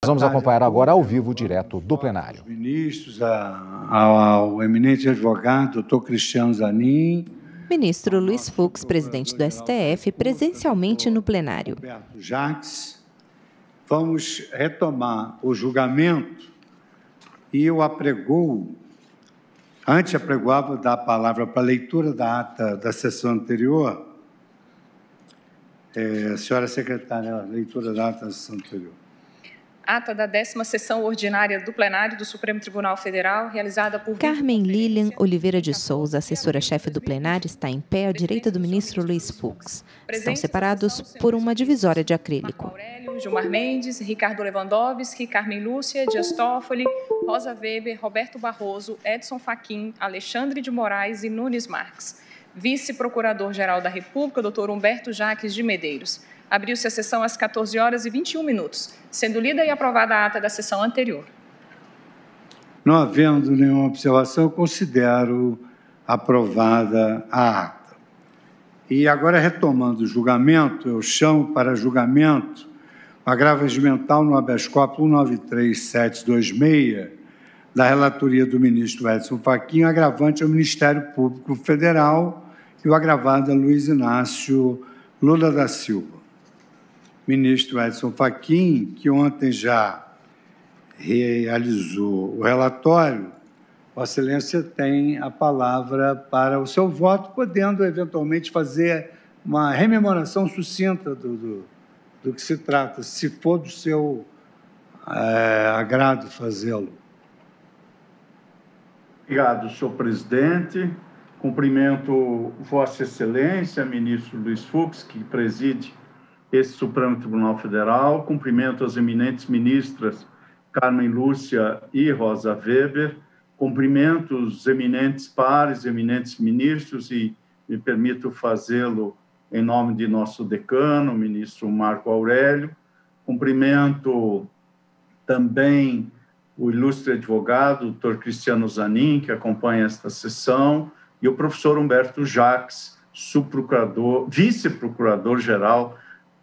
Vamos acompanhar agora ao vivo, direto do plenário. Ministros, ao eminente advogado, doutor Cristiano Zanin. Ministro Luiz Fux, presidente do STF, presencialmente no plenário. Roberto Jacques. Vamos retomar o julgamento e eu antes apregoava dar a palavra para a leitura da ata da sessão anterior. Senhora secretária, leitura da ata da sessão anterior. Ata da 10ª sessão ordinária do plenário do Supremo Tribunal Federal, realizada por... Carmen Lilian Oliveira de Souza, assessora-chefe do plenário, está em pé à direita do ministro Luiz Fux. Estão separados por uma divisória de acrílico. Marco Aurélio, Gilmar Mendes, Ricardo Lewandowski, Carmen Lúcia, Dias Toffoli, Rosa Weber, Roberto Barroso, Edson Fachin, Alexandre de Moraes e Nunes Marques. Vice-procurador-geral da República, doutor Humberto Jacques de Medeiros. Abriu-se a sessão às 14h21, sendo lida e aprovada a ata da sessão anterior. Não havendo nenhuma observação, considero aprovada a ata. E agora, retomando o julgamento, eu chamo para julgamento o agravo regimental no habeas corpus 193726, da relatoria do ministro Edson Fachin, agravante ao Ministério Público Federal e o agravado a Luiz Inácio Lula da Silva. Ministro Edson Fachin, que ontem já realizou o relatório, Vossa Excelência tem a palavra para o seu voto, podendo eventualmente fazer uma rememoração sucinta do que se trata, se for do seu agrado fazê-lo. Obrigado, senhor presidente. Cumprimento Vossa Excelência, ministro Luiz Fux, que preside esse Supremo Tribunal Federal. Cumprimento as eminentes ministras Carmen Lúcia e Rosa Weber. Cumprimento os eminentes pares, eminentes ministros, e me permito fazê-lo em nome de nosso decano, o ministro Marco Aurélio. Cumprimento também o ilustre advogado, doutor Cristiano Zanin, que acompanha esta sessão, e o professor Humberto Jacques, vice-procurador-geral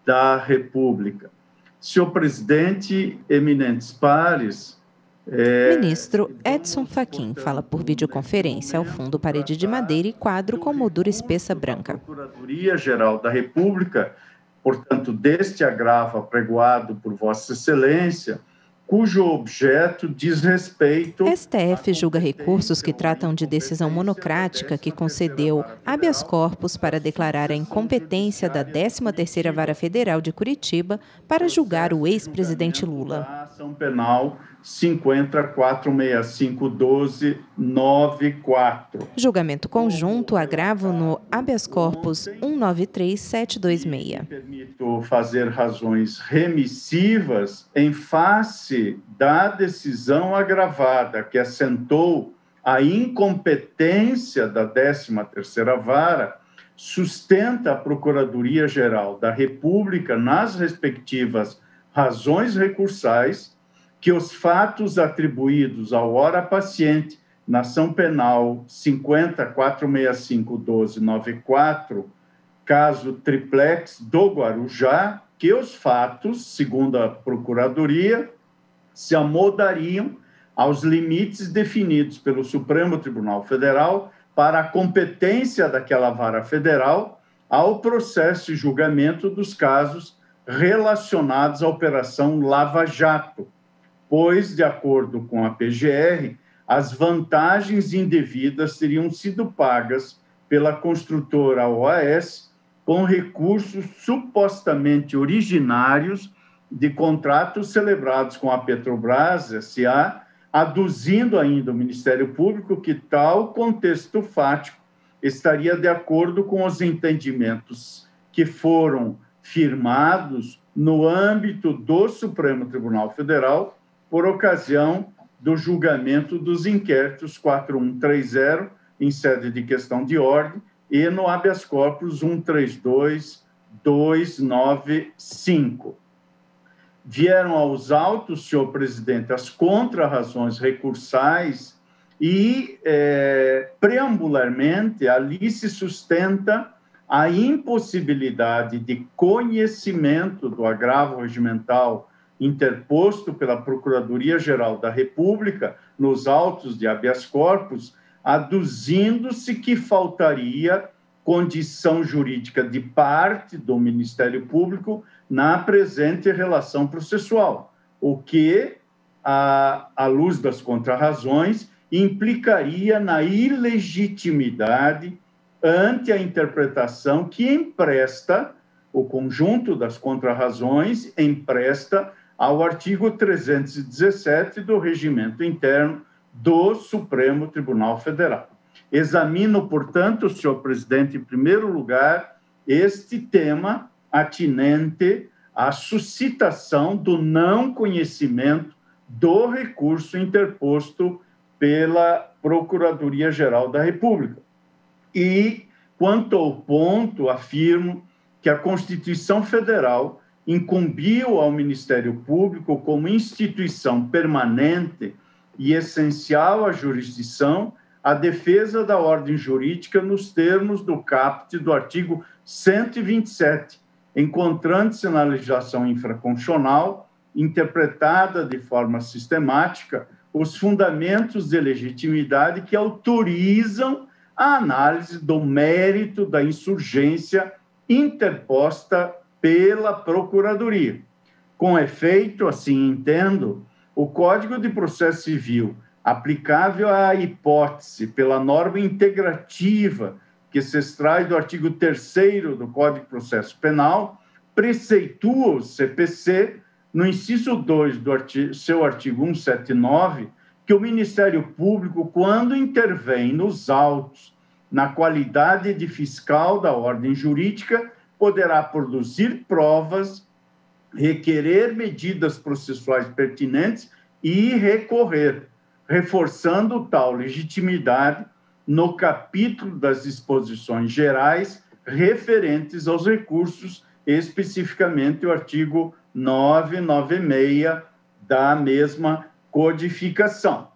da República. Senhor presidente, eminentes pares... Ministro Edson Fachin fala por videoconferência ao fundo parede de madeira e quadro com moldura espessa branca. Procuradoria-Geral da República, portanto, deste agravo apregoado por Vossa Excelência, cujo objeto diz respeito... STF julga recursos que tratam de decisão monocrática que concedeu habeas corpus para declarar a incompetência da 13ª Vara Federal de Curitiba para julgar o ex-presidente Lula. Ação penal 50.465.12.94. Julgamento conjunto, agravo no habeas corpus 193726. Permito fazer razões remissivas em face da decisão agravada que assentou a incompetência da 13ª Vara, sustenta a Procuradoria-Geral da República nas respectivas razões recursais que os fatos atribuídos ao ora paciente na ação penal 50.465.12.94, caso triplex do Guarujá, que os fatos, segundo a Procuradoria, se amodariam aos limites definidos pelo Supremo Tribunal Federal para a competência daquela vara federal ao processo e julgamento dos casos relacionados à Operação Lava Jato, pois, de acordo com a PGR, as vantagens indevidas teriam sido pagas pela construtora OAS com recursos supostamente originários de contratos celebrados com a Petrobras S.A., aduzindo ainda o Ministério Público que tal contexto fático estaria de acordo com os entendimentos que foram firmados no âmbito do Supremo Tribunal Federal por ocasião do julgamento dos inquéritos 4130, em sede de questão de ordem, e no habeas corpus 132.295. Vieram aos autos, senhor presidente, as contrarrazões recursais e, preambularmente, ali se sustenta a impossibilidade de conhecimento do agravo regimental interposto pela Procuradoria-Geral da República nos autos de habeas corpus, aduzindo-se que faltaria condição jurídica de parte do Ministério Público na presente relação processual, o que, à luz das contrarrazões, implicaria na ilegitimidade ante a interpretação que empresta, o conjunto das contrarrazões empresta ao artigo 317 do Regimento Interno do Supremo Tribunal Federal. Examino, portanto, senhor presidente, em primeiro lugar, este tema atinente à suscitação do não conhecimento do recurso interposto pela Procuradoria-Geral da República. E, quanto ao ponto, afirmo que a Constituição Federal incumbiu ao Ministério Público como instituição permanente e essencial à jurisdição a defesa da ordem jurídica nos termos do caput do artigo 127, encontrando-se na legislação infraconstitucional, interpretada de forma sistemática, os fundamentos de legitimidade que autorizam a análise do mérito da insurgência interposta pela Procuradoria. Com efeito, assim entendo, o Código de Processo Civil, aplicável à hipótese pela norma integrativa que se extrai do artigo 3º do Código de Processo Penal, preceitua o CPC, no inciso 2 do seu artigo 179, que o Ministério Público, quando intervém nos autos, na qualidade de fiscal da ordem jurídica, poderá produzir provas, requerer medidas processuais pertinentes e recorrer, reforçando tal legitimidade no capítulo das disposições gerais referentes aos recursos, especificamente o artigo 996 da mesma codificação.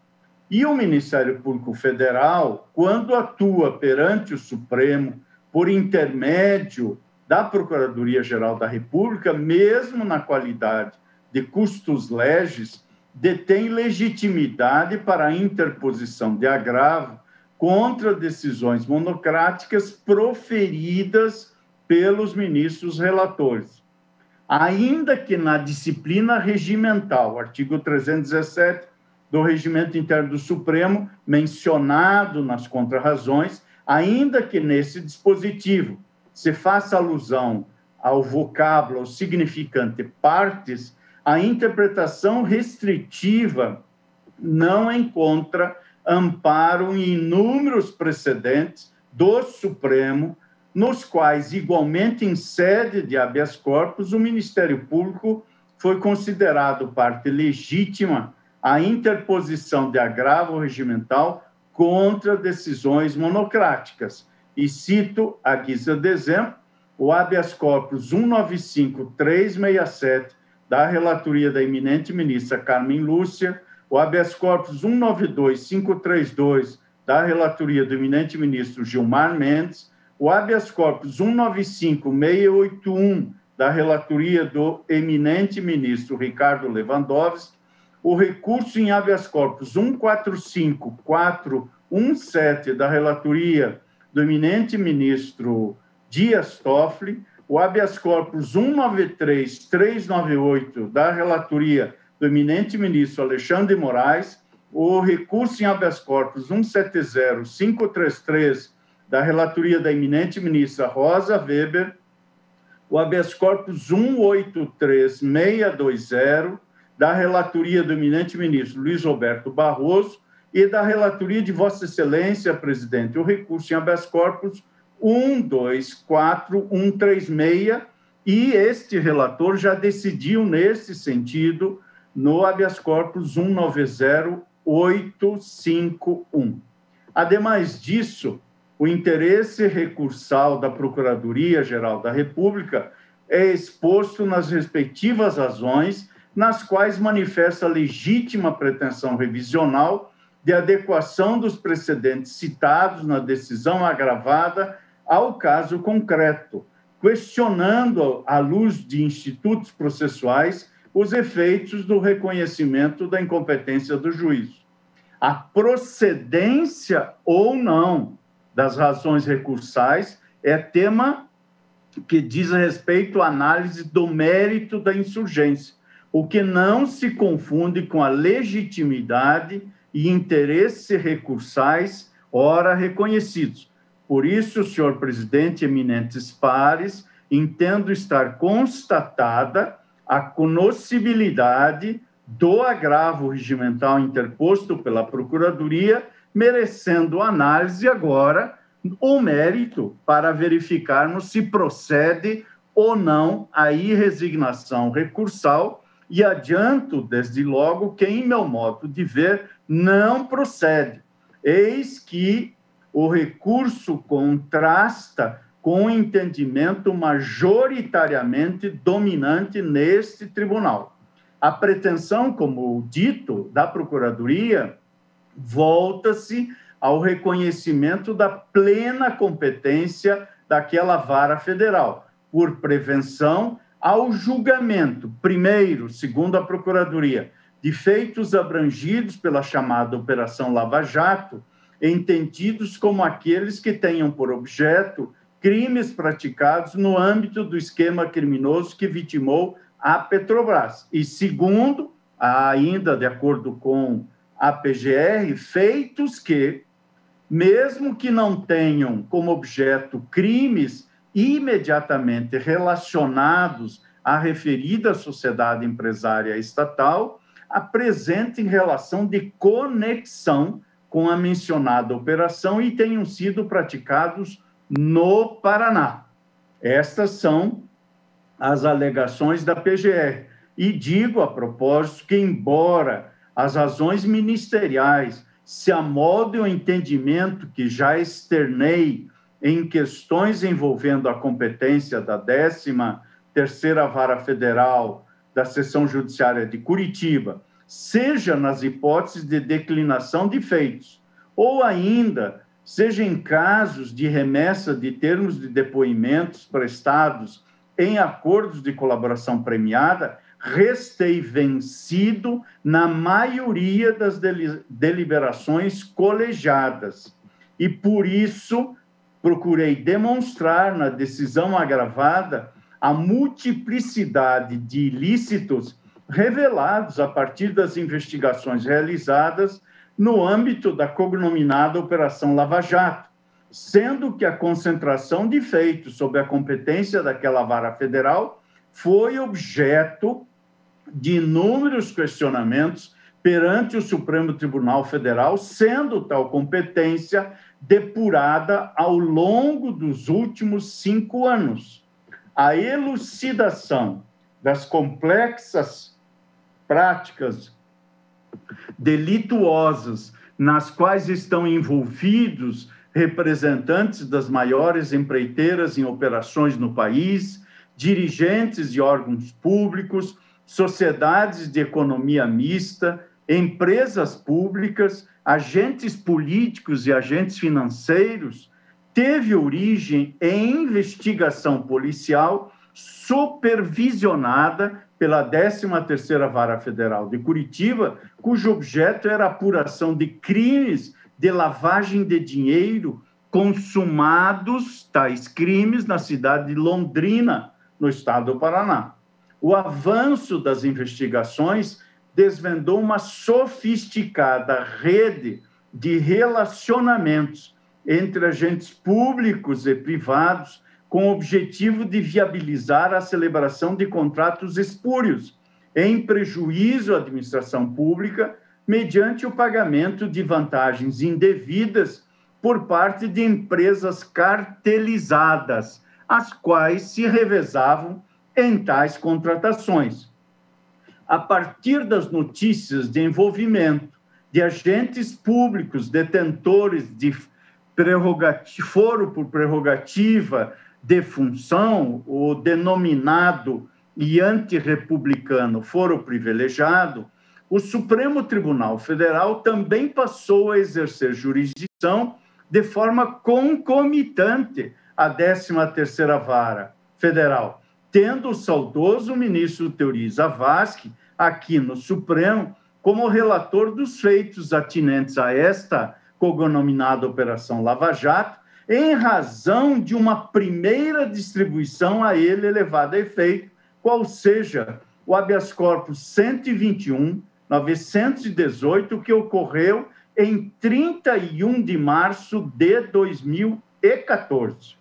E o Ministério Público Federal, quando atua perante o Supremo por intermédio da Procuradoria-Geral da República, mesmo na qualidade de custos legis, detém legitimidade para a interposição de agravo contra decisões monocráticas proferidas pelos ministros relatores. Ainda que na disciplina regimental, artigo 317 do Regimento Interno do Supremo, mencionado nas contrarrazões, ainda que nesse dispositivo se faça alusão ao vocábulo, ao significante partes, a interpretação restritiva não encontra amparo em inúmeros precedentes do Supremo, nos quais, igualmente em sede de habeas corpus, o Ministério Público foi considerado parte legítima à interposição de agravo regimental contra decisões monocráticas. E cito, à guisa de exemplo, o habeas corpus 195.367, da relatoria da eminente ministra Carmen Lúcia, o habeas corpus 192.532, da relatoria do eminente ministro Gilmar Mendes, o habeas corpus 195.681, da relatoria do eminente ministro Ricardo Lewandowski, o recurso em habeas corpus 145.417, da relatoria do eminente ministro Dias Toffoli, o habeas corpus 193.398, da relatoria do eminente ministro Alexandre de Moraes, o recurso em habeas corpus 170.533, da relatoria da eminente ministra Rosa Weber, o habeas corpus 183.620, da relatoria do eminente ministro Luiz Roberto Barroso e da relatoria de Vossa Excelência, presidente, o recurso em habeas corpus 124.136, e este relator já decidiu nesse sentido no habeas corpus 190.851. Ademais disso, o interesse recursal da Procuradoria-Geral da República é exposto nas respectivas razões, nas quais manifesta a legítima pretensão revisional de adequação dos precedentes citados na decisão agravada ao caso concreto, questionando, à luz de institutos processuais, os efeitos do reconhecimento da incompetência do juízo. A procedência ou não das razões recursais é tema que diz respeito à análise do mérito da insurgência, o que não se confunde com a legitimidade e interesses recursais ora reconhecidos. Por isso, senhor presidente, eminentes pares, entendo estar constatada a conoscibilidade do agravo regimental interposto pela Procuradoria, merecendo análise agora o mérito para verificarmos se procede ou não a irresignação recursal, e adianto, desde logo, que, em meu modo de ver, não procede. Eis que o recurso contrasta com o entendimento majoritariamente dominante neste tribunal. A pretensão, como dito, da Procuradoria volta-se ao reconhecimento da plena competência daquela vara federal, por prevenção ao julgamento, primeiro, segundo a Procuradoria, de feitos abrangidos pela chamada Operação Lava Jato, entendidos como aqueles que tenham por objeto crimes praticados no âmbito do esquema criminoso que vitimou a Petrobras. E segundo, ainda de acordo com a PGR, feitos que, mesmo que não tenham como objeto crimes imediatamente relacionados à referida sociedade empresária estatal, apresentem relação de conexão com a mencionada operação e tenham sido praticados no Paraná. Estas são as alegações da PGR. E digo, a propósito, que, embora as razões ministeriais se amoldem ao entendimento que já externei em questões envolvendo a competência da 13ª Vara Federal da Seção Judiciária de Curitiba, seja nas hipóteses de declinação de feitos, ou ainda seja em casos de remessa de termos de depoimentos prestados em acordos de colaboração premiada, restei vencido na maioria das deliberações colegiadas. E, por isso, procurei demonstrar na decisão agravada a multiplicidade de ilícitos revelados a partir das investigações realizadas no âmbito da cognominada Operação Lava Jato, sendo que a concentração de feitos sob a competência daquela vara federal foi objeto de inúmeros questionamentos perante o Supremo Tribunal Federal, sendo tal competência depurada ao longo dos últimos 5 anos. A elucidação das complexas práticas delituosas nas quais estão envolvidos representantes das maiores empreiteiras em operações no país, dirigentes de órgãos públicos, sociedades de economia mista, empresas públicas, agentes políticos e agentes financeiros, teve origem em investigação policial supervisionada pela 13ª Vara Federal de Curitiba, cujo objeto era a apuração de crimes de lavagem de dinheiro consumados, tais crimes, na cidade de Londrina, no estado do Paraná. O avanço das investigações desvendou uma sofisticada rede de relacionamentos entre agentes públicos e privados com o objetivo de viabilizar a celebração de contratos espúrios, em prejuízo à administração pública, mediante o pagamento de vantagens indevidas por parte de empresas cartelizadas, as quais se revezavam em tais contratações. A partir das notícias de envolvimento de agentes públicos detentores de foro por prerrogativa de função, o denominado e antirrepublicano foro privilegiado, o Supremo Tribunal Federal também passou a exercer jurisdição de forma concomitante à 13ª Vara Federal, tendo o saudoso ministro Teori Zavascki, aqui no Supremo, como relator dos feitos atinentes a esta cognominada Operação Lava Jato, em razão de uma primeira distribuição a ele levada a efeito, qual seja o habeas corpus 121.918, que ocorreu em 31 de março de 2014.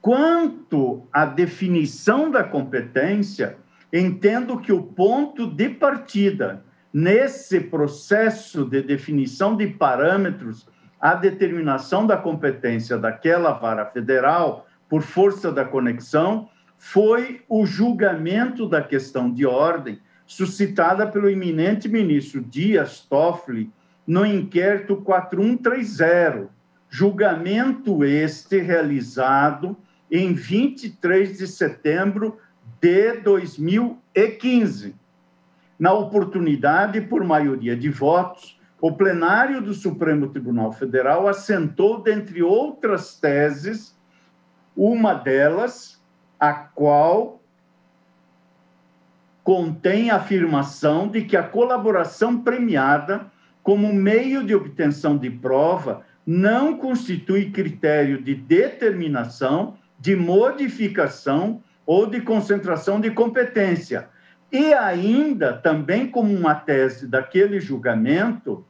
Quanto à definição da competência, entendo que o ponto de partida nesse processo de definição de parâmetros à determinação da competência daquela vara federal, por força da conexão, foi o julgamento da questão de ordem suscitada pelo eminente ministro Dias Toffoli no inquérito 4130, julgamento este realizado em 23 de setembro de 2015. Na oportunidade, por maioria de votos, o plenário do Supremo Tribunal Federal assentou, dentre outras teses, uma delas, a qual contém a afirmação de que a colaboração premiada como meio de obtenção de prova não constitui critério de determinação, de modificação ou de concentração de competência. E ainda, também como uma tese daquele julgamento,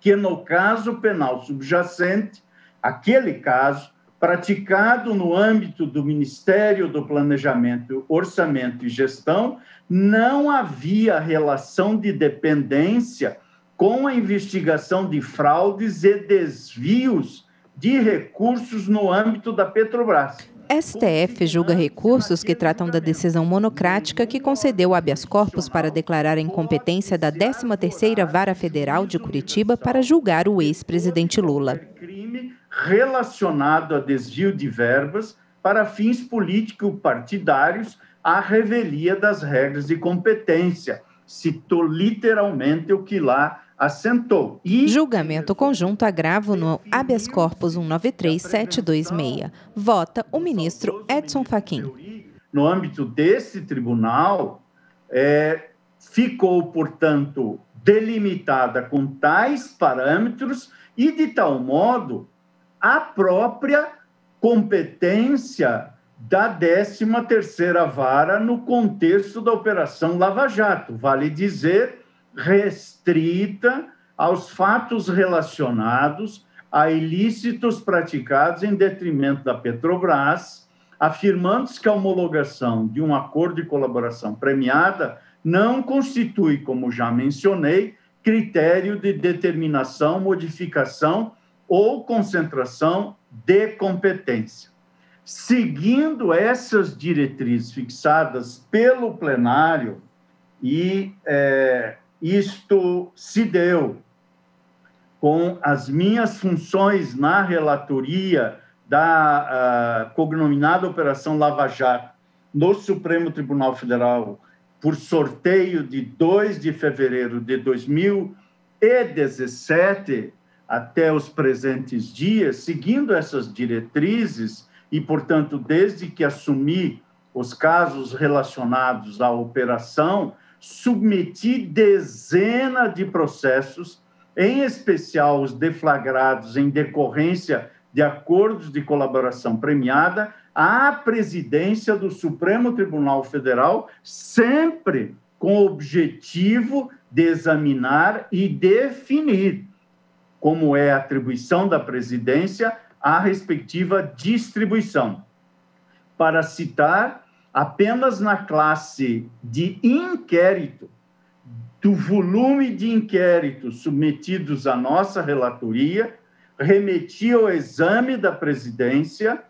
que no caso penal subjacente, aquele caso, praticado no âmbito do Ministério do Planejamento, Orçamento e Gestão, não havia relação de dependência com a investigação de fraudes e desvios de recursos no âmbito da Petrobras. STF julga recursos que tratam da decisão monocrática que concedeu habeas corpus para declarar a incompetência da 13ª Vara Federal de Curitiba para julgar o ex-presidente Lula. Crime relacionado a desvio de verbas para fins político-partidários à revelia das regras de competência. Citou literalmente o que lá assentou. Julgamento conjunto agravo no habeas corpus 193726. Vota o ministro Edson Fachin. No âmbito desse tribunal, ficou, portanto, delimitada com tais parâmetros e, de tal modo, a própria competência da 13ª Vara no contexto da Operação Lava Jato. Vale dizer, restrita aos fatos relacionados a ilícitos praticados em detrimento da Petrobras, afirmando-se que a homologação de um acordo de colaboração premiada não constitui, como já mencionei, critério de determinação, modificação ou concentração de competência. Seguindo essas diretrizes fixadas pelo plenário, e isto se deu com as minhas funções na relatoria da cognominada Operação Lava Jato no Supremo Tribunal Federal, por sorteio de 2 de fevereiro de 2017 até os presentes dias, seguindo essas diretrizes e, portanto, desde que assumi os casos relacionados à operação, submeti dezenas de processos, em especial os deflagrados em decorrência de acordos de colaboração premiada, à presidência do Supremo Tribunal Federal, sempre com o objetivo de examinar e definir como é a atribuição da presidência à respectiva distribuição. Para citar, apenas na classe de inquérito, do volume de inquéritos submetidos à nossa relatoria, remeti ao exame da presidência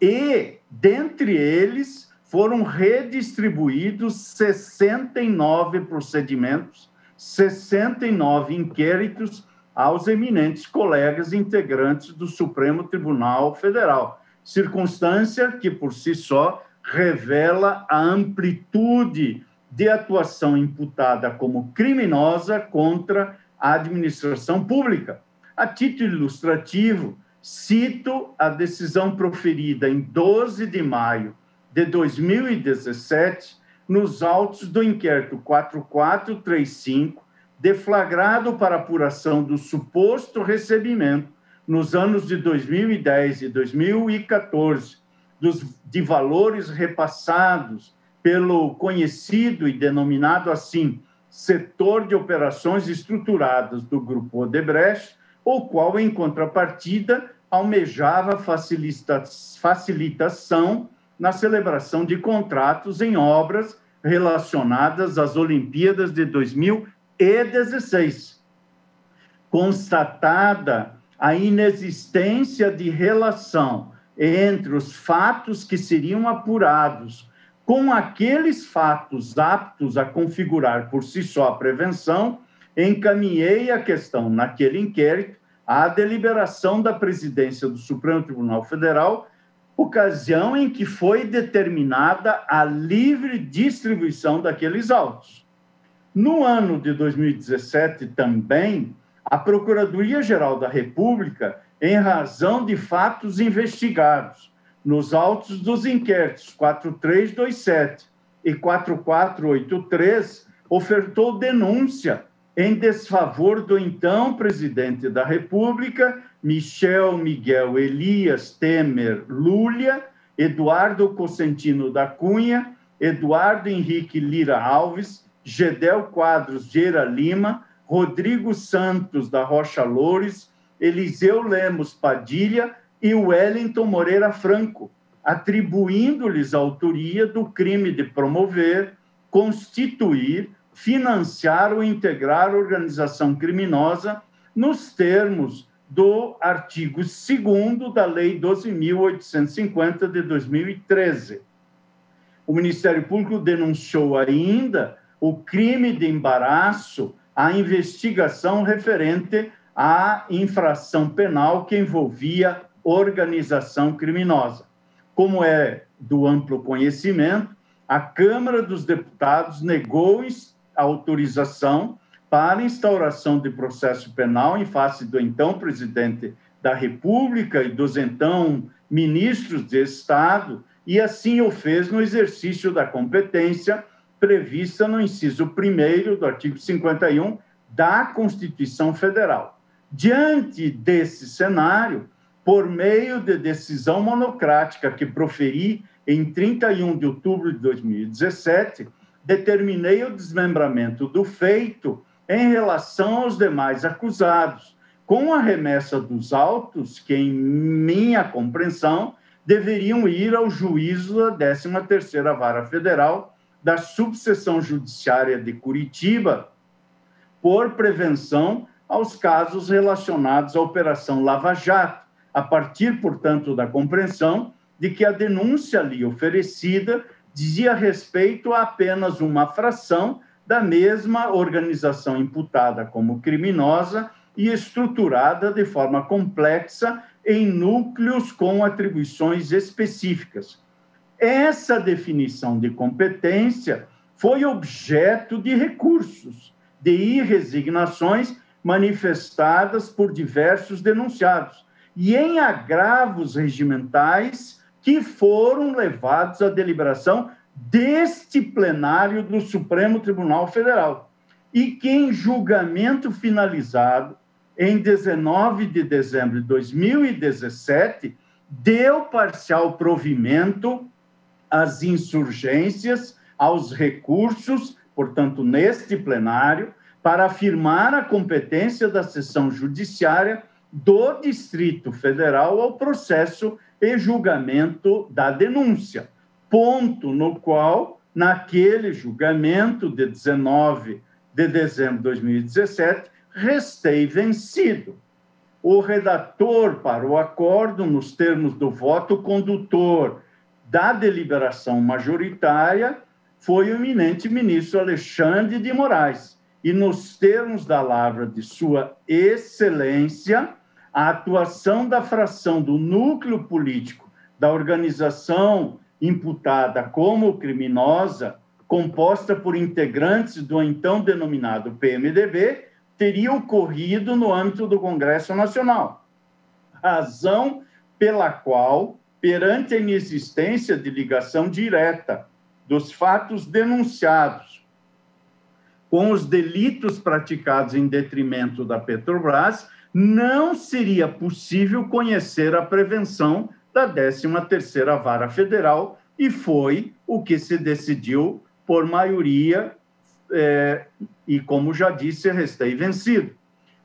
e, dentre eles, foram redistribuídos 69 procedimentos, 69 inquéritos aos eminentes colegas integrantes do Supremo Tribunal Federal, circunstância que, por si só, revela a amplitude de atuação imputada como criminosa contra a administração pública. A título ilustrativo, cito a decisão proferida em 12 de maio de 2017, nos autos do inquérito 4435, deflagrado para apuração do suposto recebimento, nos anos de 2010 e 2014, de valores repassados pelo conhecido e denominado assim setor de operações estruturadas do Grupo Odebrecht, o qual, em contrapartida, almejava facilitação na celebração de contratos em obras relacionadas às Olimpíadas de 2016. Constatada a inexistência de relação entre os fatos que seriam apurados com aqueles fatos aptos a configurar por si só a prevenção, encaminhei a questão naquele inquérito à deliberação da presidência do Supremo Tribunal Federal, ocasião em que foi determinada a livre distribuição daqueles autos. No ano de 2017 também, a Procuradoria-Geral da República, em razão de fatos investigados nos autos dos inquéritos 4327 e 4483, ofertou denúncia em desfavor do então presidente da República, Michel Miguel Elias Temer Lulia, Eduardo Cosentino da Cunha, Eduardo Henrique Lira Alves, Gedel Quadros Gera Lima, Rodrigo Santos da Rocha Loures, Eliseu Lemos Padilha e Wellington Moreira Franco, atribuindo-lhes a autoria do crime de promover, constituir, financiar ou integrar organização criminosa nos termos do artigo 2º da Lei 12.850 de 2013. O Ministério Público denunciou ainda o crime de embaraço à investigação referente à infração penal que envolvia organização criminosa. Como é do amplo conhecimento, a Câmara dos Deputados negou a autorização para instauração de processo penal em face do então presidente da República e dos então ministros de Estado, e assim o fez no exercício da competência prevista no inciso 1º do artigo 51 da Constituição Federal. Diante desse cenário, por meio de decisão monocrática que proferi em 31 de outubro de 2017, determinei o desmembramento do feito em relação aos demais acusados, com a remessa dos autos que, em minha compreensão, deveriam ir ao juízo da 13ª Vara Federal da Subseção Judiciária de Curitiba, por prevenção aos casos relacionados à Operação Lava Jato, a partir, portanto, da compreensão de que a denúncia ali oferecida dizia respeito a apenas uma fração da mesma organização imputada como criminosa e estruturada de forma complexa em núcleos com atribuições específicas. Essa definição de competência foi objeto de recursos, de irresignações manifestadas por diversos denunciados e em agravos regimentais que foram levados à deliberação deste plenário do Supremo Tribunal Federal e que, em julgamento finalizado em 19 de dezembro de 2017, deu parcial provimento às insurgências, aos recursos, portanto, neste plenário, para afirmar a competência da seção judiciária do Distrito Federal ao processo e julgamento da denúncia, ponto no qual, naquele julgamento de 19 de dezembro de 2017, restei vencido. O redator para o acordo, nos termos do voto condutor da deliberação majoritária, foi o eminente ministro Alexandre de Moraes, e nos termos da lavra de sua excelência, a atuação da fração do núcleo político da organização imputada como criminosa, composta por integrantes do então denominado PMDB, teria ocorrido no âmbito do Congresso Nacional, razão pela qual perante a inexistência de ligação direta dos fatos denunciados com os delitos praticados em detrimento da Petrobras, não seria possível conhecer a prevenção da 13ª Vara Federal, e foi o que se decidiu por maioria, e, como já disse, restei vencido.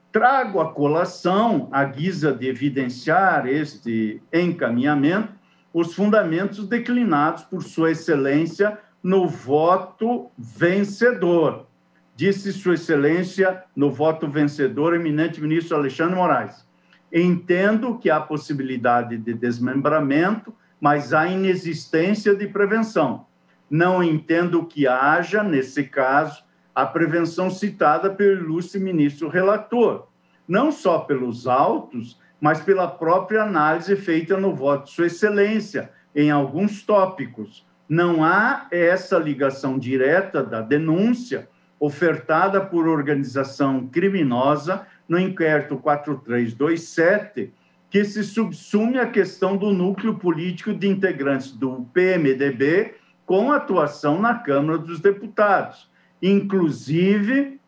Trago à colação, à guisa de evidenciar este encaminhamento, os fundamentos declinados por Sua Excelência no voto vencedor. Disse Sua Excelência no voto vencedor, eminente ministro Alexandre Moraes: entendo que há possibilidade de desmembramento, mas há inexistência de prevenção. Não entendo que haja, nesse caso, a prevenção citada pelo ilustre ministro relator, não só pelos autos, mas pela própria análise feita no voto de Sua Excelência, em alguns tópicos. Não há essa ligação direta da denúncia ofertada por organização criminosa no inquérito 4327, que se subsume à questão do núcleo político de integrantes do PMDB com atuação na Câmara dos Deputados. Inclusive,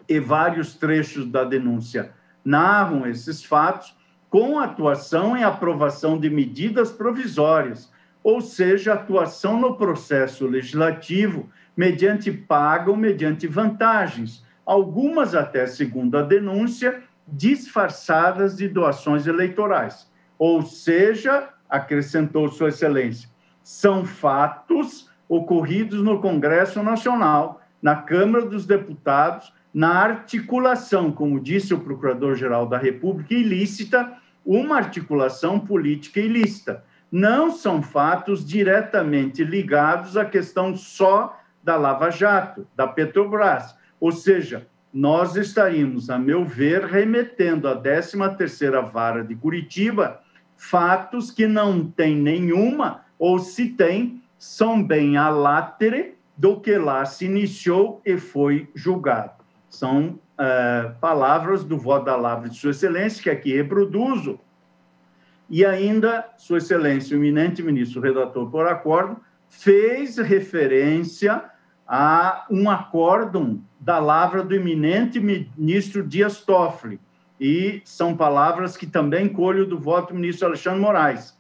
e vários trechos da denúncia narram esses fatos, com atuação em aprovação de medidas provisórias, ou seja, atuação no processo legislativo mediante paga ou mediante vantagens, algumas até, segundo a denúncia, disfarçadas de doações eleitorais. Ou seja, acrescentou Sua Excelência, são fatos ocorridos no Congresso Nacional, na Câmara dos Deputados, na articulação, como disse o Procurador-Geral da República, ilícita, uma articulação política ilícita. Não são fatos diretamente ligados à questão só da Lava Jato, da Petrobras. Ou seja, nós estaríamos, a meu ver, remetendo à 13ª Vara de Curitiba fatos que não têm nenhuma, ou se tem, são bem a látere do que lá se iniciou e foi julgado. São palavras do voto da lavra de Sua Excelência, que aqui reproduzo. E ainda, Sua Excelência, o eminente ministro redator por acordo, fez referência a um acórdão da lavra do eminente ministro Dias Toffoli, e são palavras que também colho do voto do ministro Alexandre Moraes.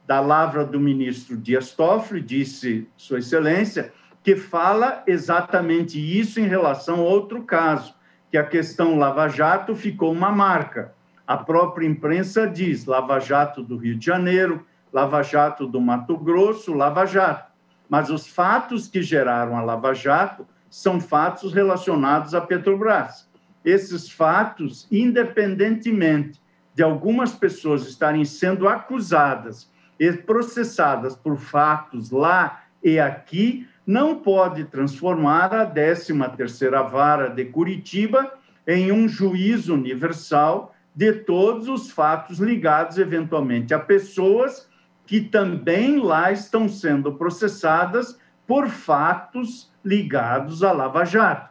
Da lavra do ministro Dias Toffoli, disse Sua Excelência, que fala exatamente isso em relação a outro caso, que a questão Lava Jato ficou uma marca. A própria imprensa diz Lava Jato do Rio de Janeiro, Lava Jato do Mato Grosso, Lava Jato. Mas os fatos que geraram a Lava Jato são fatos relacionados à Petrobras. Esses fatos, independentemente de algumas pessoas estarem sendo acusadas e processadas por fatos lá e aqui, não pode transformar a 13ª Vara de Curitiba em um juízo universal de todos os fatos ligados, eventualmente, a pessoas que também lá estão sendo processadas por fatos ligados à Lava Jato.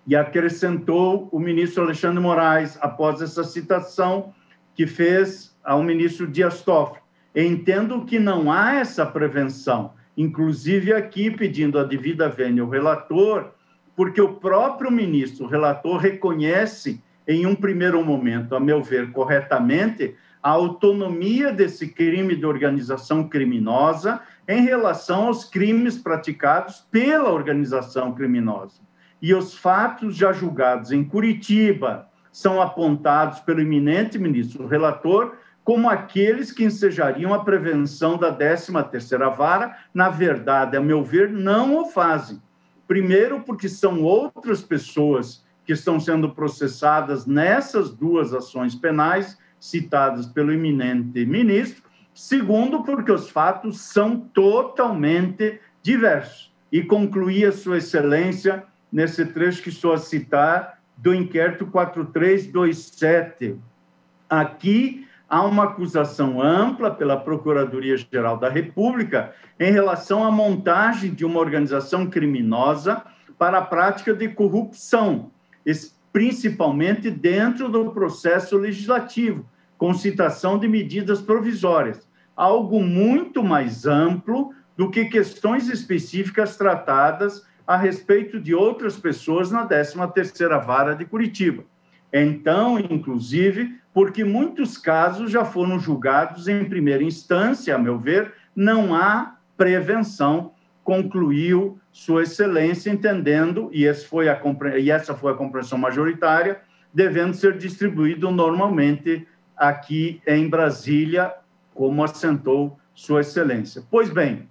E acrescentou o ministro Alexandre Moraes, após essa citação que fez ao ministro Dias Toffoli: entendo que não há essa prevenção, inclusive aqui pedindo a devida vênia ao relator, porque o próprio ministro relator reconhece, em um primeiro momento, a meu ver, corretamente, a autonomia desse crime de organização criminosa em relação aos crimes praticados pela organização criminosa. E os fatos já julgados em Curitiba são apontados pelo eminente ministro relator como aqueles que ensejariam a prevenção da 13ª Vara. Na verdade, a meu ver, não o fazem. Primeiro, porque são outras pessoas que estão sendo processadas nessas duas ações penais citadas pelo eminente ministro. Segundo, porque os fatos são totalmente diversos. E concluía Sua Excelência nesse trecho que estou a citar do inquérito 4327. Aqui há uma acusação ampla pela Procuradoria-Geral da República em relação à montagem de uma organização criminosa para a prática de corrupção, principalmente dentro do processo legislativo, com citação de medidas provisórias. algo muito mais amplo do que questões específicas tratadas a respeito de outras pessoas na 13ª Vara de Curitiba. Então, inclusive, porque muitos casos já foram julgados em primeira instância, a meu ver, não há prevenção, concluiu Sua Excelência, entendendo, e essa foi a compreensão majoritária, devendo ser distribuído normalmente aqui em Brasília, como assentou Sua Excelência. Pois bem,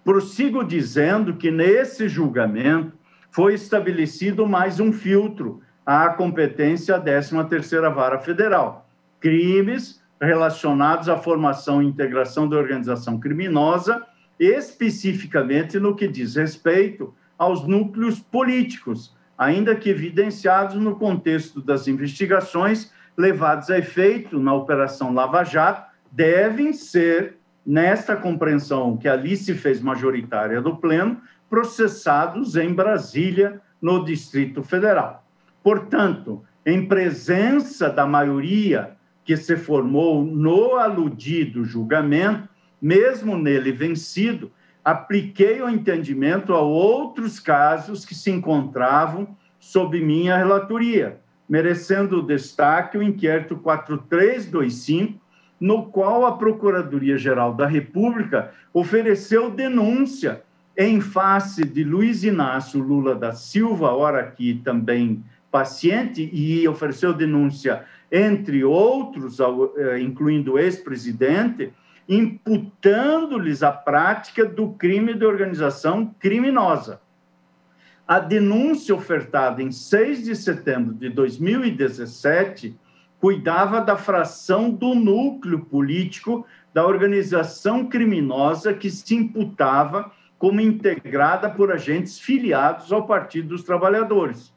prossigo dizendo que nesse julgamento foi estabelecido mais um filtro à competência da 13ª Vara Federal. Crimes relacionados à formação e integração da organização criminosa, especificamente no que diz respeito aos núcleos políticos, ainda que evidenciados no contexto das investigações levadas a efeito na Operação Lava Jato, devem ser, nesta compreensão que ali se fez majoritária do Pleno, processados em Brasília, no Distrito Federal. Portanto, em presença da maioria que se formou no aludido julgamento, mesmo nele vencido, apliquei o entendimento a outros casos que se encontravam sob minha relatoria, merecendo destaque o inquérito 4325, no qual a Procuradoria-Geral da República ofereceu denúncia em face de Luiz Inácio Lula da Silva, ora aqui também paciente, e ofereceu denúncia, entre outros, incluindo o ex-presidente, imputando-lhes a prática do crime de organização criminosa. A denúncia ofertada em 6 de setembro de 2017 cuidava da fração do núcleo político da organização criminosa que se imputava como integrada por agentes filiados ao Partido dos Trabalhadores.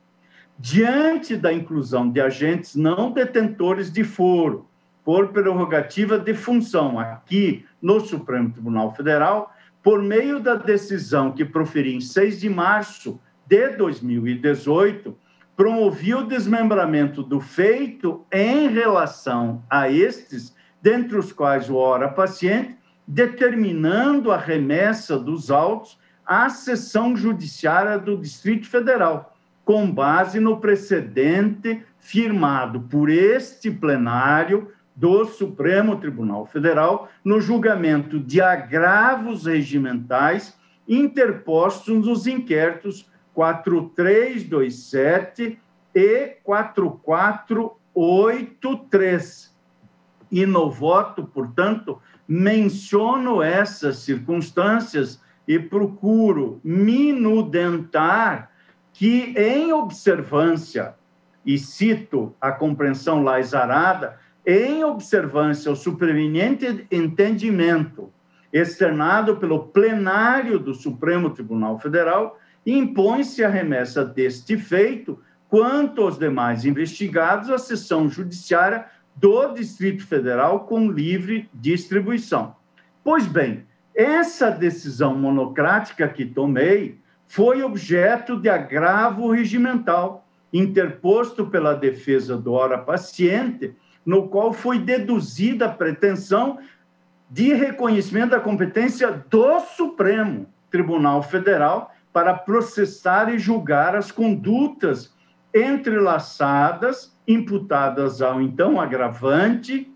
Diante da inclusão de agentes não detentores de foro, por prerrogativa de função aqui no Supremo Tribunal Federal, por meio da decisão que proferi em 6 de março de 2018, promovia o desmembramento do feito em relação a estes, dentre os quais o ora paciente, determinando a remessa dos autos à seção judiciária do Distrito Federal, com base no precedente firmado por este plenário do Supremo Tribunal Federal no julgamento de agravos regimentais interpostos nos inquéritos 4327 e 4483. E no voto, portanto, menciono essas circunstâncias e procuro minudentar que, em observância, e cito a compreensão laizarada, em observância ao superveniente entendimento externado pelo plenário do Supremo Tribunal Federal, impõe-se a remessa deste feito, quanto aos demais investigados, à seção judiciária do Distrito Federal com livre distribuição. Pois bem, essa decisão monocrática que tomei foi objeto de agravo regimental, interposto pela defesa do ora paciente, no qual foi deduzida a pretensão de reconhecimento da competência do Supremo Tribunal Federal para processar e julgar as condutas entrelaçadas, imputadas ao então agravante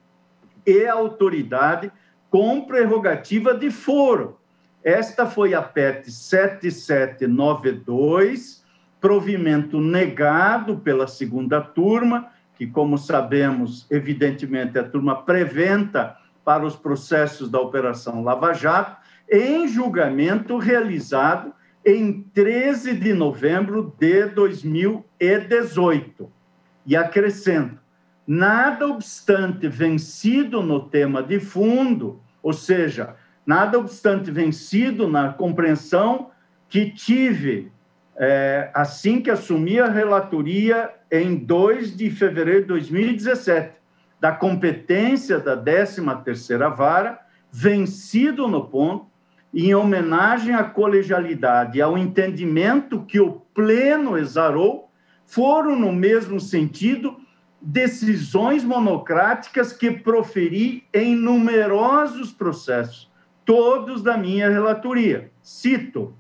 e à autoridade com prerrogativa de foro. Esta foi a PET 7792, provimento negado pela segunda turma, que, como sabemos, evidentemente, é a turma preventa para os processos da Operação Lava Jato, em julgamento realizado em 13 de novembro de 2018. E acrescento, nada obstante vencido no tema de fundo, ou seja, nada obstante vencido na compreensão que tive assim que assumi a relatoria em 2 de fevereiro de 2017, da competência da 13ª Vara, vencido no ponto, em homenagem à colegialidade e ao entendimento que o Pleno exarou, foram, no mesmo sentido, decisões monocráticas que proferi em numerosos processos, todos da minha relatoria. Cito,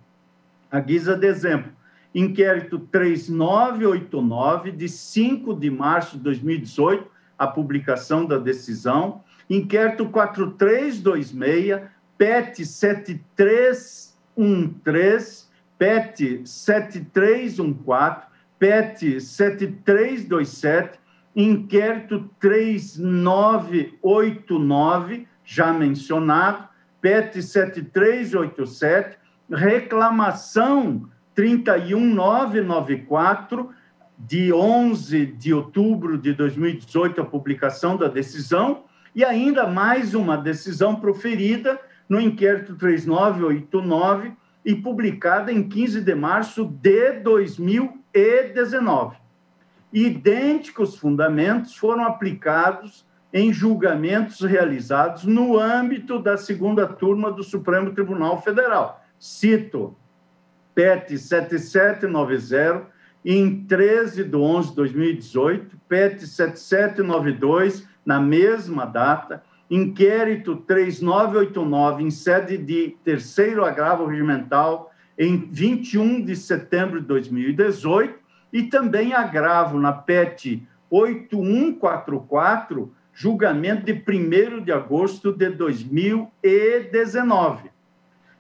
à guisa de exemplo, inquérito 3989, de 5 de março de 2018, a publicação da decisão, inquérito 4326, PET 7313, PET 7314, PET 7327, inquérito 3989, já mencionado, PET 7387, reclamação 31994, de 11 de outubro de 2018, a publicação da decisão, e ainda mais uma decisão proferida no inquérito 3989 e publicada em 15 de março de 2019. Idênticos fundamentos foram aplicados em julgamentos realizados no âmbito da segunda turma do Supremo Tribunal Federal. Cito, PET 7790, em 13 de 11 de 2018, PET 7792, na mesma data, inquérito 3989, em sede de terceiro agravo regimental, em 21 de setembro de 2018, e também agravo na PET 8144, julgamento de 1º de agosto de 2019.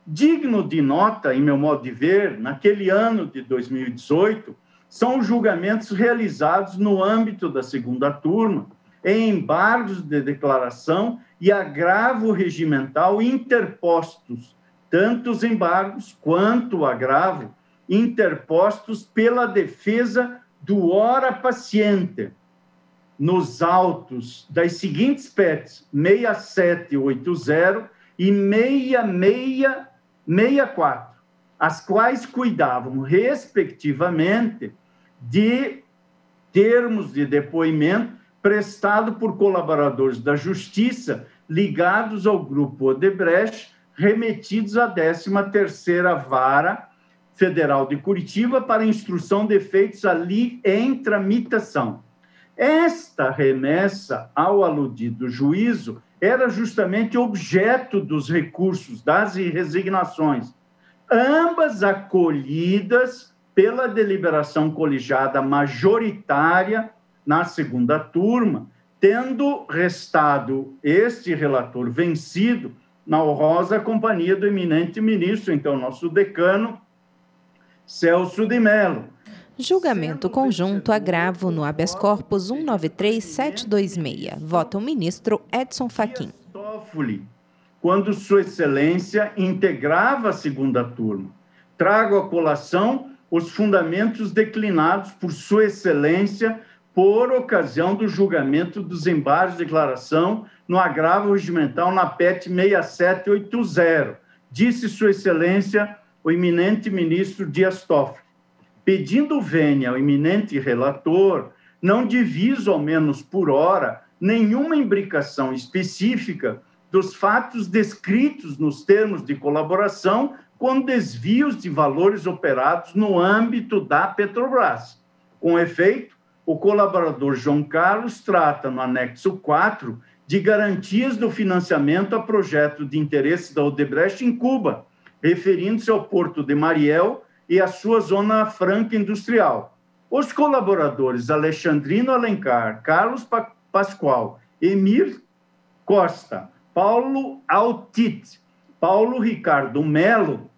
Digno de nota, em meu modo de ver, naquele ano de 2018, são os julgamentos realizados no âmbito da segunda turma, em embargos de declaração e agravo regimental interpostos, tanto os embargos quanto o agravo interpostos pela defesa do ora paciente, nos autos das seguintes PETs 6780 e 6664, as quais cuidavam, respectivamente, de termos de depoimento prestado por colaboradores da Justiça ligados ao Grupo Odebrecht, remetidos à 13ª Vara Federal de Curitiba para instrução de efeitos ali em tramitação. Esta remessa ao aludido juízo era justamente objeto dos recursos, das resignações, ambas acolhidas pela deliberação colegiada majoritária na segunda turma, tendo restado este relator vencido na honrosa companhia do eminente ministro, então nosso decano, Celso de Mello. Julgamento conjunto agravo no habeas corpus 193726. Vota o ministro Edson Fachin. Quando Sua Excelência integrava a segunda turma. Trago à colação os fundamentos declinados por Sua Excelência por ocasião do julgamento dos embargos de declaração no agravo regimental na PET 6780. Disse Sua Excelência o eminente ministro Dias Toffoli, pedindo vênia ao eminente relator, não diviso, ao menos por hora, nenhuma imbricação específica dos fatos descritos nos termos de colaboração com desvios de valores operados no âmbito da Petrobras. Com efeito, o colaborador João Carlos trata, no anexo 4, de garantias do financiamento a projeto de interesse da Odebrecht em Cuba, referindo-se ao Porto de Mariel e à sua zona franca industrial. Os colaboradores Alexandrino Alencar, Carlos Pascoal, Emir Costa, Paulo Altit, Paulo Ricardo Melo,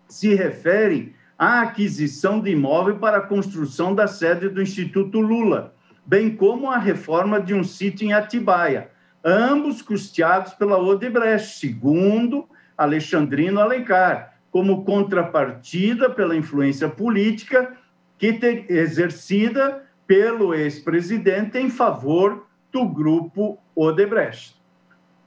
se refere à aquisição de imóvel para a construção da sede do Instituto Lula, bem como à reforma de um sítio em Atibaia, ambos custeados pela Odebrecht, segundo Alexandrino Alencar, como contrapartida pela influência política exercida pelo ex-presidente em favor do Grupo Odebrecht.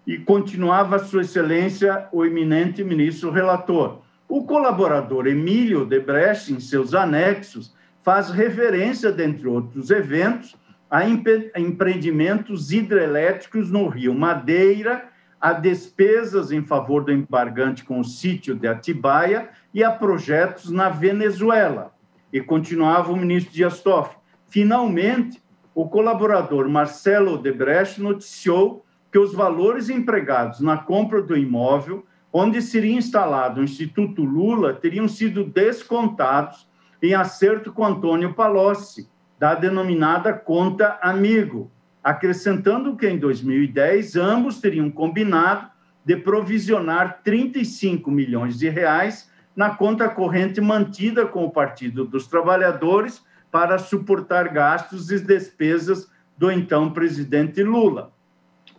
E continuava Sua Excelência o eminente ministro relator. O colaborador Emílio Odebrecht, em seus anexos, faz referência, dentre outros eventos, a empreendimentos hidrelétricos no Rio Madeira, a despesas em favor do embargante com o sítio de Atibaia e a projetos na Venezuela. E continuava o ministro Dias Toffoli. Finalmente, o colaborador Marcelo Odebrecht noticiou que os valores empregados na compra do imóvel, onde seria instalado o Instituto Lula, teriam sido descontados em acerto com Antônio Palocci, da denominada conta amigo, acrescentando que em 2010 ambos teriam combinado de provisionar 35 milhões de reais na conta corrente mantida com o Partido dos Trabalhadores para suportar gastos e despesas do então presidente Lula.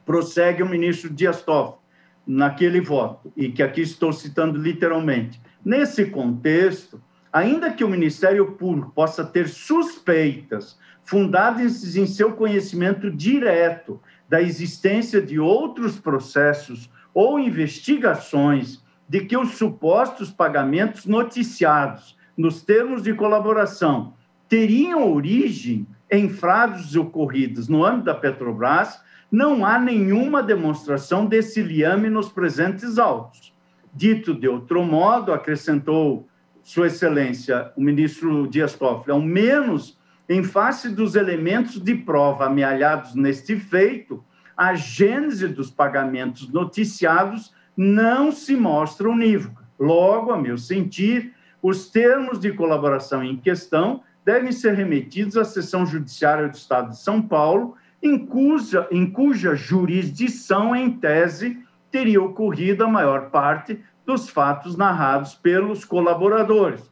Prossegue o ministro Dias Toffoli naquele voto, e que aqui estou citando literalmente. Nesse contexto, ainda que o Ministério Público possa ter suspeitas fundadas em seu conhecimento direto da existência de outros processos ou investigações de que os supostos pagamentos noticiados nos termos de colaboração teriam origem em fraudes ocorridas no âmbito da Petrobras, não há nenhuma demonstração desse liame nos presentes autos. Dito de outro modo, acrescentou Sua Excelência, o ministro Dias Toffoli, ao menos em face dos elementos de prova amealhados neste feito, a gênese dos pagamentos noticiados não se mostra unívoca. Logo, a meu sentir, os termos de colaboração em questão devem ser remetidos à Seção Judiciária do Estado de São Paulo, em cuja jurisdição, em tese, teria ocorrido a maior parte dos fatos narrados pelos colaboradores.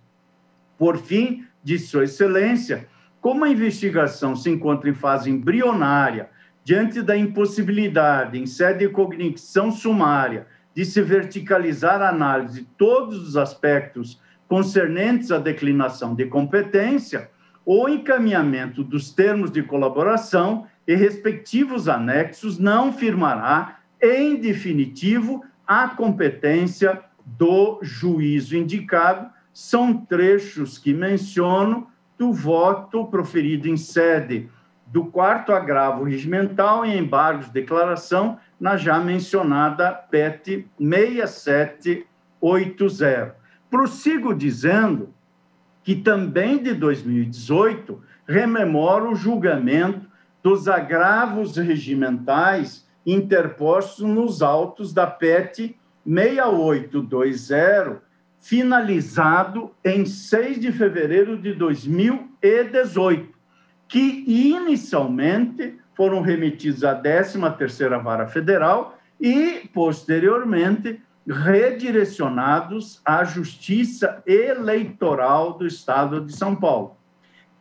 Por fim, disse Sua Excelência, como a investigação se encontra em fase embrionária, diante da impossibilidade, em sede de cognição sumária, de se verticalizar a análise de todos os aspectos concernentes à declinação de competência, o encaminhamento dos termos de colaboração e respectivos anexos não firmará, em definitivo, a competência do juízo indicado. São trechos que menciono do voto proferido em sede do 4º agravo regimental em embargos de declaração na já mencionada PET 6780. Prossigo dizendo que também de 2018 rememora o julgamento dos agravos regimentais interpostos nos autos da PET 6820, finalizado em 6 de fevereiro de 2018, que inicialmente foram remetidos à 13ª Vara Federal e, posteriormente, redirecionados à Justiça Eleitoral do Estado de São Paulo.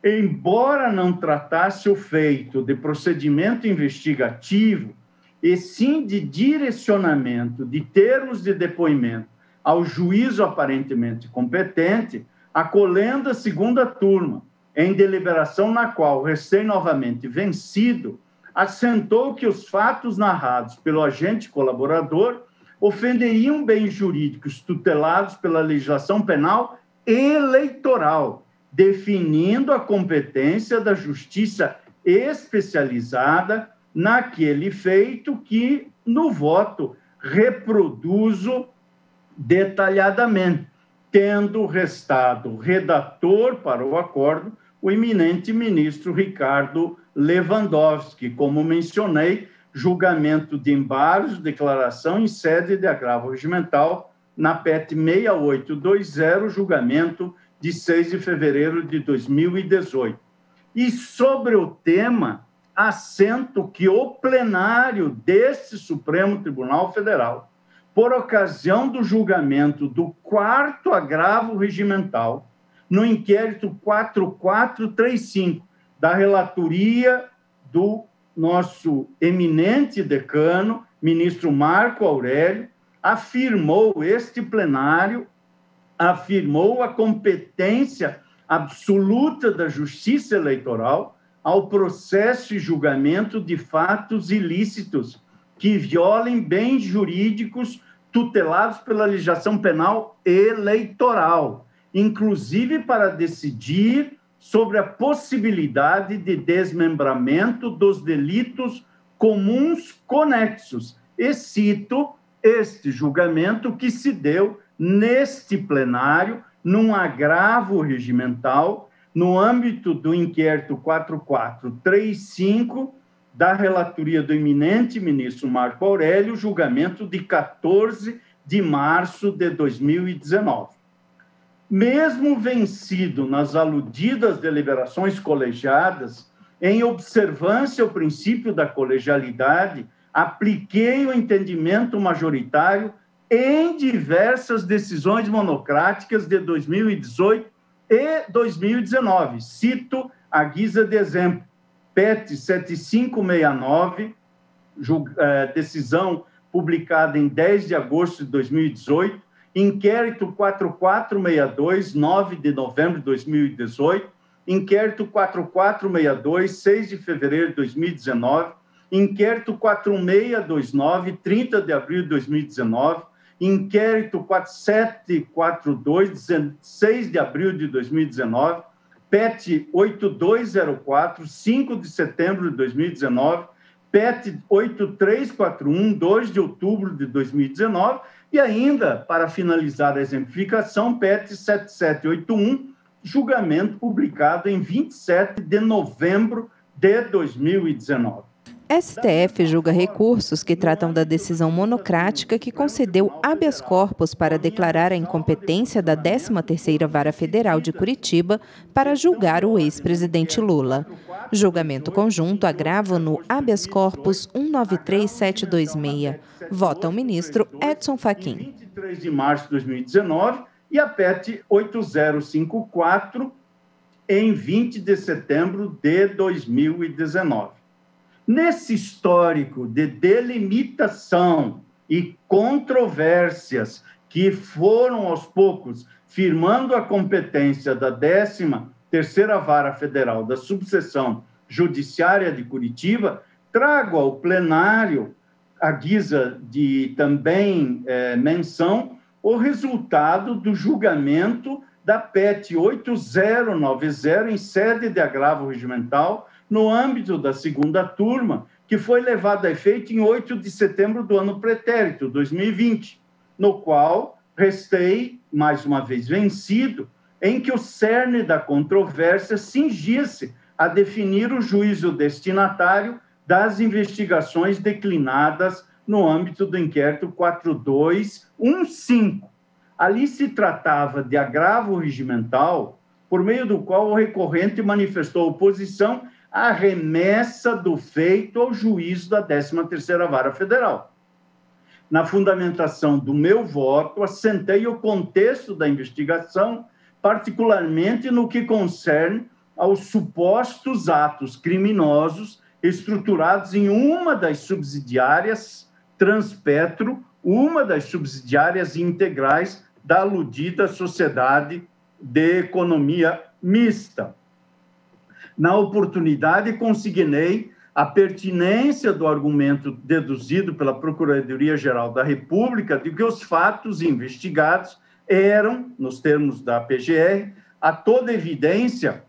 Embora não tratasse o feito de procedimento investigativo, e sim de direcionamento de termos de depoimento ao juízo aparentemente competente, acolhendo a segunda turma, em deliberação na qual o recém-novamente vencido assentou que os fatos narrados pelo agente colaborador ofenderiam bens jurídicos tutelados pela legislação penal eleitoral, definindo a competência da justiça especializada naquele feito que, no voto, reproduzo detalhadamente, tendo restado redator para o acordo o eminente ministro Ricardo Lewandowski, como mencionei, julgamento de embargos, declaração em sede de agravo regimental na PET 6820, julgamento de 6 de fevereiro de 2018. E sobre o tema, assento que o plenário deste Supremo Tribunal Federal, por ocasião do julgamento do 4º agravo regimental, no inquérito 4435, da relatoria do nosso eminente decano, ministro Marco Aurélio, este plenário afirmou a competência absoluta da Justiça Eleitoral ao processo e julgamento de fatos ilícitos que violem bens jurídicos tutelados pela legislação penal eleitoral, inclusive para decidir sobre a possibilidade de desmembramento dos delitos comuns conexos. E cito este julgamento que se deu neste plenário, num agravo regimental, no âmbito do inquérito 4435, da relatoria do eminente ministro Marco Aurélio, julgamento de 14 de março de 2019. Mesmo vencido nas aludidas deliberações colegiadas, em observância ao princípio da colegialidade, apliquei o entendimento majoritário em diversas decisões monocráticas de 2018 e 2019. Cito à guisa de exemplo: PET 7569, decisão publicada em 10 de agosto de 2018, inquérito 4462, 9 de novembro de 2018, inquérito 4462, 6 de fevereiro de 2019, inquérito 4629, 30 de abril de 2019, inquérito 4742, 16 de abril de 2019, PET 8204, 5 de setembro de 2019, PET 8341, 2 de outubro de 2019, e ainda, para finalizar a exemplificação, PET 7781, julgamento publicado em 27 de novembro de 2019. STF julga recursos que tratam da decisão monocrática que concedeu habeas corpus para declarar a incompetência da 13ª Vara Federal de Curitiba para julgar o ex-presidente Lula. Julgamento conjunto agravo no habeas corpus 193726. Vota o ministro Edson Fachin. 23 de março de 2019 e a PET 8054 em 20 de setembro de 2019. Nesse histórico de delimitação e controvérsias que foram, aos poucos, firmando a competência da 13ª Vara Federal da Subseção Judiciária de Curitiba, trago ao plenário, à guisa de também menção, o resultado do julgamento da PET 8090 em sede de agravo regimental, no âmbito da segunda turma, que foi levado a efeito em 8 de setembro do ano pretérito, 2020, no qual restei, mais uma vez, vencido, em que o cerne da controvérsia cingisse a definir o juízo destinatário das investigações declinadas no âmbito do inquérito 4215. Ali se tratava de agravo regimental, por meio do qual o recorrente manifestou oposição à remessa do feito ao juízo da 13ª Vara Federal. Na fundamentação do meu voto, assentei o contexto da investigação, particularmente no que concerne aos supostos atos criminosos estruturados em uma das subsidiárias Transpetro, uma das subsidiárias integrais da aludida Sociedade de Economia Mista. Na oportunidade, consignei a pertinência do argumento deduzido pela Procuradoria-Geral da República de que os fatos investigados eram, nos termos da PGR, a toda evidência,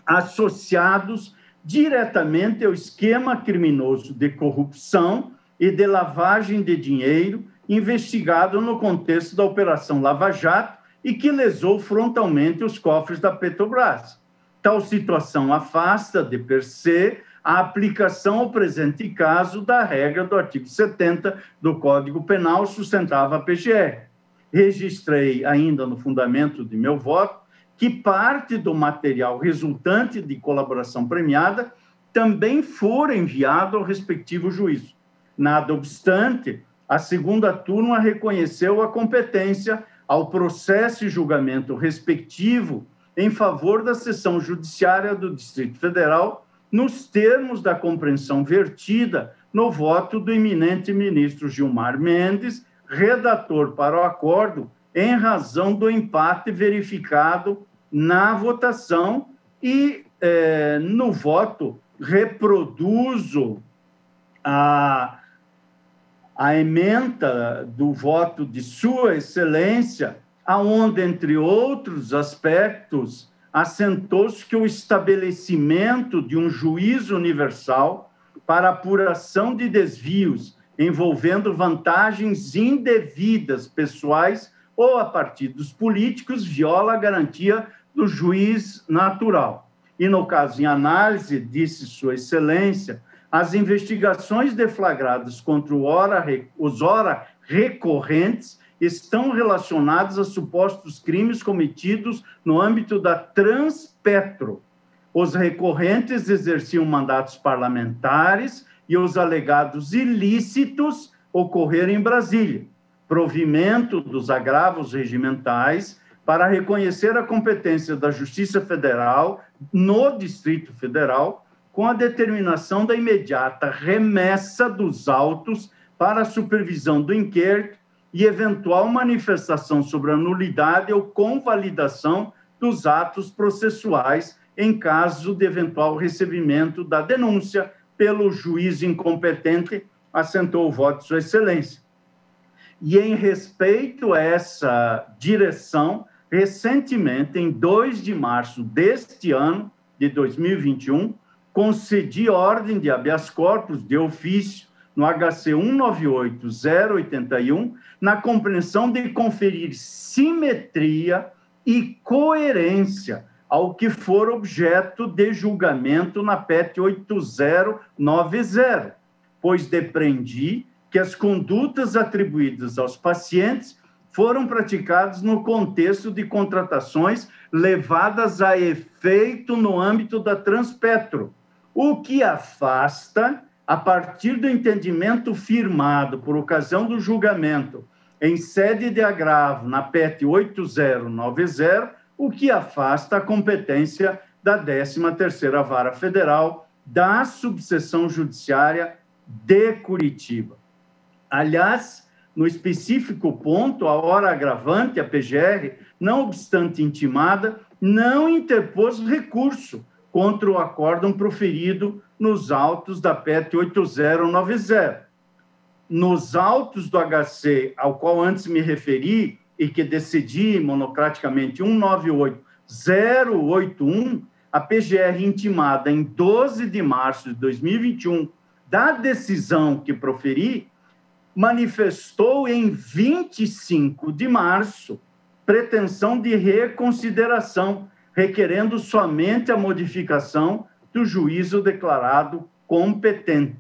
associados diretamente ao esquema criminoso de corrupção e de lavagem de dinheiro investigado no contexto da Operação Lava Jato e que lesou frontalmente os cofres da Petrobras. Tal situação afasta, de per se, a aplicação ao presente caso da regra do artigo 70 do Código Penal, sustentava a PGR. Registrei ainda no fundamento de meu voto que parte do material resultante de colaboração premiada também for enviado ao respectivo juízo. Nada obstante, a segunda turma reconheceu a competência ao processo e julgamento respectivo em favor da Seção Judiciária do Distrito Federal, nos termos da compreensão vertida no voto do eminente ministro Gilmar Mendes, redator para o acordo, em razão do empate verificado na votação e, no voto, reproduzo a ementa do voto de Sua Excelência, aonde, entre outros aspectos, assentou-se que o estabelecimento de um juízo universal para apuração de desvios envolvendo vantagens indevidas pessoais ou a partidos políticos viola a garantia do juiz natural. E, no caso em análise, disse Sua Excelência, as investigações deflagradas contra os ora recorrentes estão relacionadas a supostos crimes cometidos no âmbito da Transpetro. Os recorrentes exerciam mandatos parlamentares e os alegados ilícitos ocorreram em Brasília. Provimento dos agravos regimentais para reconhecer a competência da Justiça Federal no Distrito Federal com a determinação da imediata remessa dos autos para a supervisão do inquérito e eventual manifestação sobre a nulidade ou convalidação dos atos processuais em caso de eventual recebimento da denúncia pelo juiz incompetente, assentou o voto de Sua Excelência. E em respeito a essa direção, recentemente, em 2 de março deste ano, de 2021, concedi ordem de habeas corpus de ofício no HC 198081, na compreensão de conferir simetria e coerência ao que for objeto de julgamento na PET 8090, pois depreendi que as condutas atribuídas aos pacientes foram praticadas no contexto de contratações levadas a efeito no âmbito da Transpetro, o que afasta, a partir do entendimento firmado por ocasião do julgamento em sede de agravo na PET 8090, o que afasta a competência da 13ª Vara Federal da Subseção Judiciária de Curitiba. Aliás, no específico ponto, a hora agravante, a PGR, não obstante intimada, não interpôs recurso contra o acórdão proferido nos autos da PET 8090. Nos autos do HC, ao qual antes me referi, e que decidi monocraticamente 198081, a PGR intimada em 12 de março de 2021 da decisão que proferi, manifestou em 25 de março pretensão de reconsideração, requerendo somente a modificação do juízo declarado competente.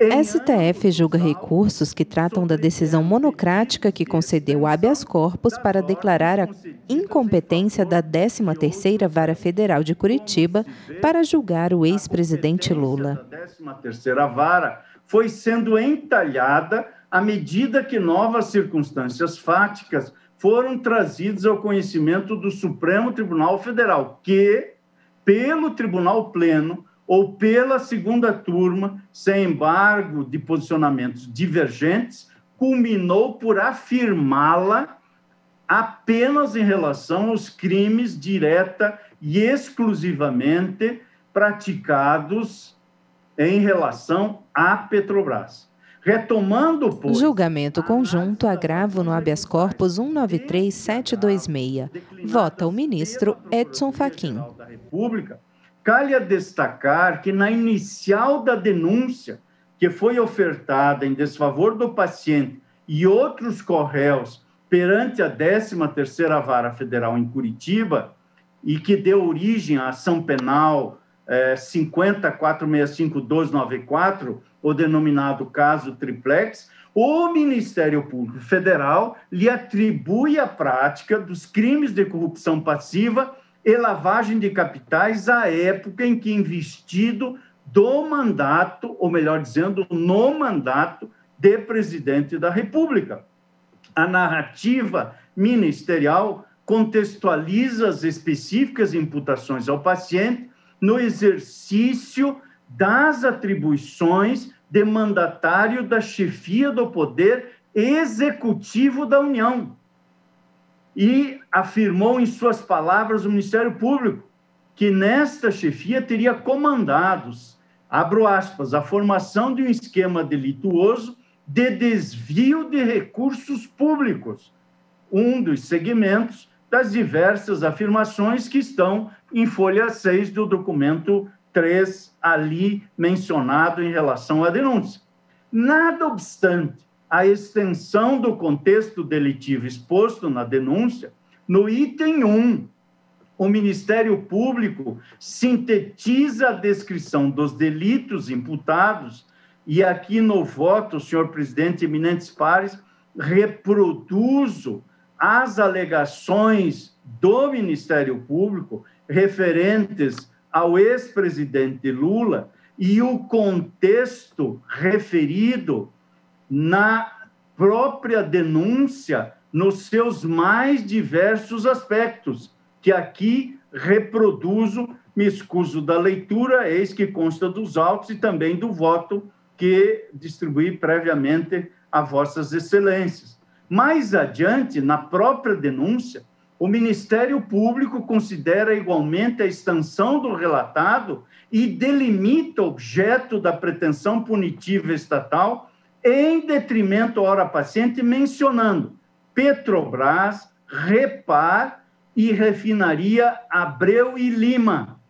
STF julga recursos que tratam da decisão monocrática que concedeu habeas corpus para declarar a incompetência da 13ª Vara Federal de Curitiba para julgar o ex-presidente Lula. A 13ª Vara foi sendo entalhada à medida que novas circunstâncias fáticas foram trazidas ao conhecimento do Supremo Tribunal Federal, que, pelo Tribunal Pleno, ou pela segunda turma, sem embargo de posicionamentos divergentes, culminou por afirmá-la apenas em relação aos crimes direta e exclusivamente praticados em relação à Petrobras. Retomando, pois, julgamento conjunto, agravo no habeas corpus 193726. Vota o ministro Edson Fachin. Calha destacar que, na inicial da denúncia, que foi ofertada em desfavor do paciente e outros corréus perante a 13ª Vara Federal em Curitiba, e que deu origem à ação penal 50.465.1294, o denominado caso Triplex, o Ministério Público Federal lhe atribui a prática dos crimes de corrupção passiva e lavagem de capitais à época em que investido do mandato, ou melhor dizendo, no mandato de presidente da República. A narrativa ministerial contextualiza as específicas imputações ao paciente no exercício das atribuições de mandatário da chefia do Poder Executivo da União. E afirmou em suas palavras o Ministério Público que nesta chefia teria comandados, abro aspas, a formação de um esquema delituoso de desvio de recursos públicos, um dos segmentos das diversas afirmações que estão em folha 6 do documento 3, ali mencionado em relação à denúncia. Nada obstante a extensão do contexto delitivo exposto na denúncia, no item 1, o Ministério Público sintetiza a descrição dos delitos imputados e aqui no voto, senhor presidente, eminentes pares, reproduzo as alegações do Ministério Público referentes ao ex-presidente Lula e o contexto referido na própria denúncia nos seus mais diversos aspectos, que aqui reproduzo, me excuso da leitura, eis que consta dos autos e também do voto que distribuí previamente a vossas excelências. Mais adiante, na própria denúncia, o Ministério Público considera igualmente a extensão do relatado e delimita objeto da pretensão punitiva estatal em detrimento à hora paciente, mencionando Petrobras, Repar e Refinaria Abreu e Lima.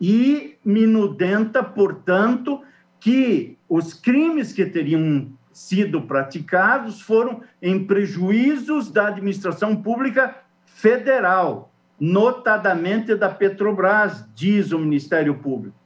E minudenta, portanto, que os crimes que teriam sido praticados foram em prejuízos da administração pública federal, notadamente da Petrobras, diz o Ministério Público.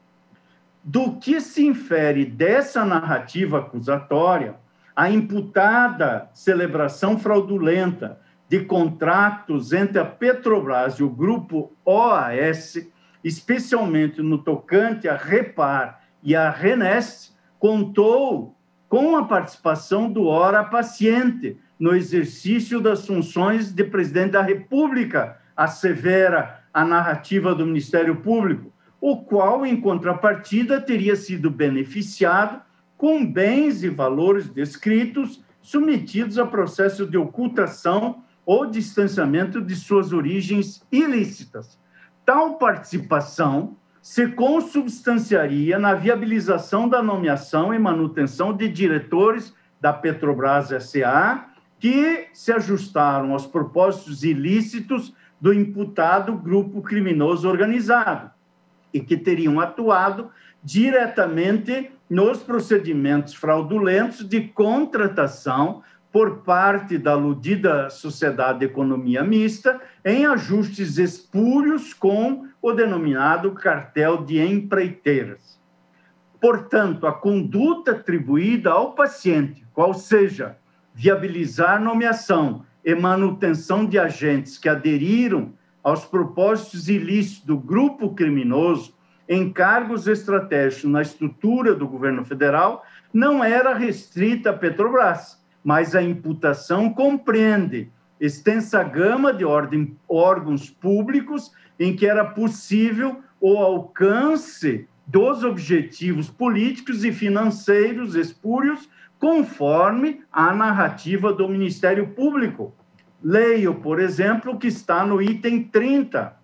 Do que se infere dessa narrativa acusatória, a imputada celebração fraudulenta de contratos entre a Petrobras e o grupo OAS, especialmente no tocante a Repar e a Renest, contou com a participação do ora paciente no exercício das funções de presidente da República, assevera a narrativa do Ministério Público, o qual, em contrapartida, teria sido beneficiado com bens e valores descritos submetidos a processo de ocultação ou distanciamento de suas origens ilícitas. Tal participação se consubstanciaria na viabilização da nomeação e manutenção de diretores da Petrobras S.A., que se ajustaram aos propósitos ilícitos do imputado grupo criminoso organizado e que teriam atuado diretamente nos procedimentos fraudulentos de contratação por parte da aludida Sociedade de Economia Mista em ajustes espúrios com o denominado cartel de empreiteiras. Portanto, a conduta atribuída ao paciente, qual seja viabilizar nomeação e manutenção de agentes que aderiram aos propósitos ilícitos do grupo criminoso em cargos estratégicos na estrutura do governo federal, não era restrita à Petrobras, mas a imputação compreende extensa gama de órgãos públicos em que era possível o alcance dos objetivos políticos e financeiros espúrios, conforme a narrativa do Ministério Público. Leio, por exemplo, o que está no item 30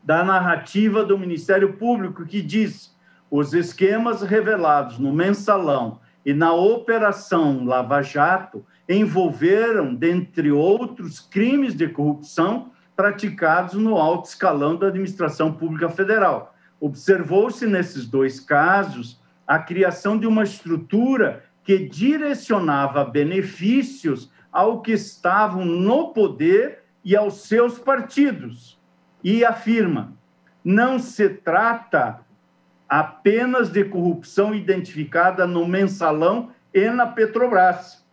da narrativa do Ministério Público, que diz: os esquemas revelados no Mensalão e na Operação Lava Jato envolveram, dentre outros, crimes de corrupção praticados no alto escalão da administração pública federal. Observou-se nesses dois casos a criação de uma estrutura que direcionava benefícios ao que estavam no poder e aos seus partidos. E afirma: não se trata apenas de corrupção identificada no Mensalão e na Petrobras.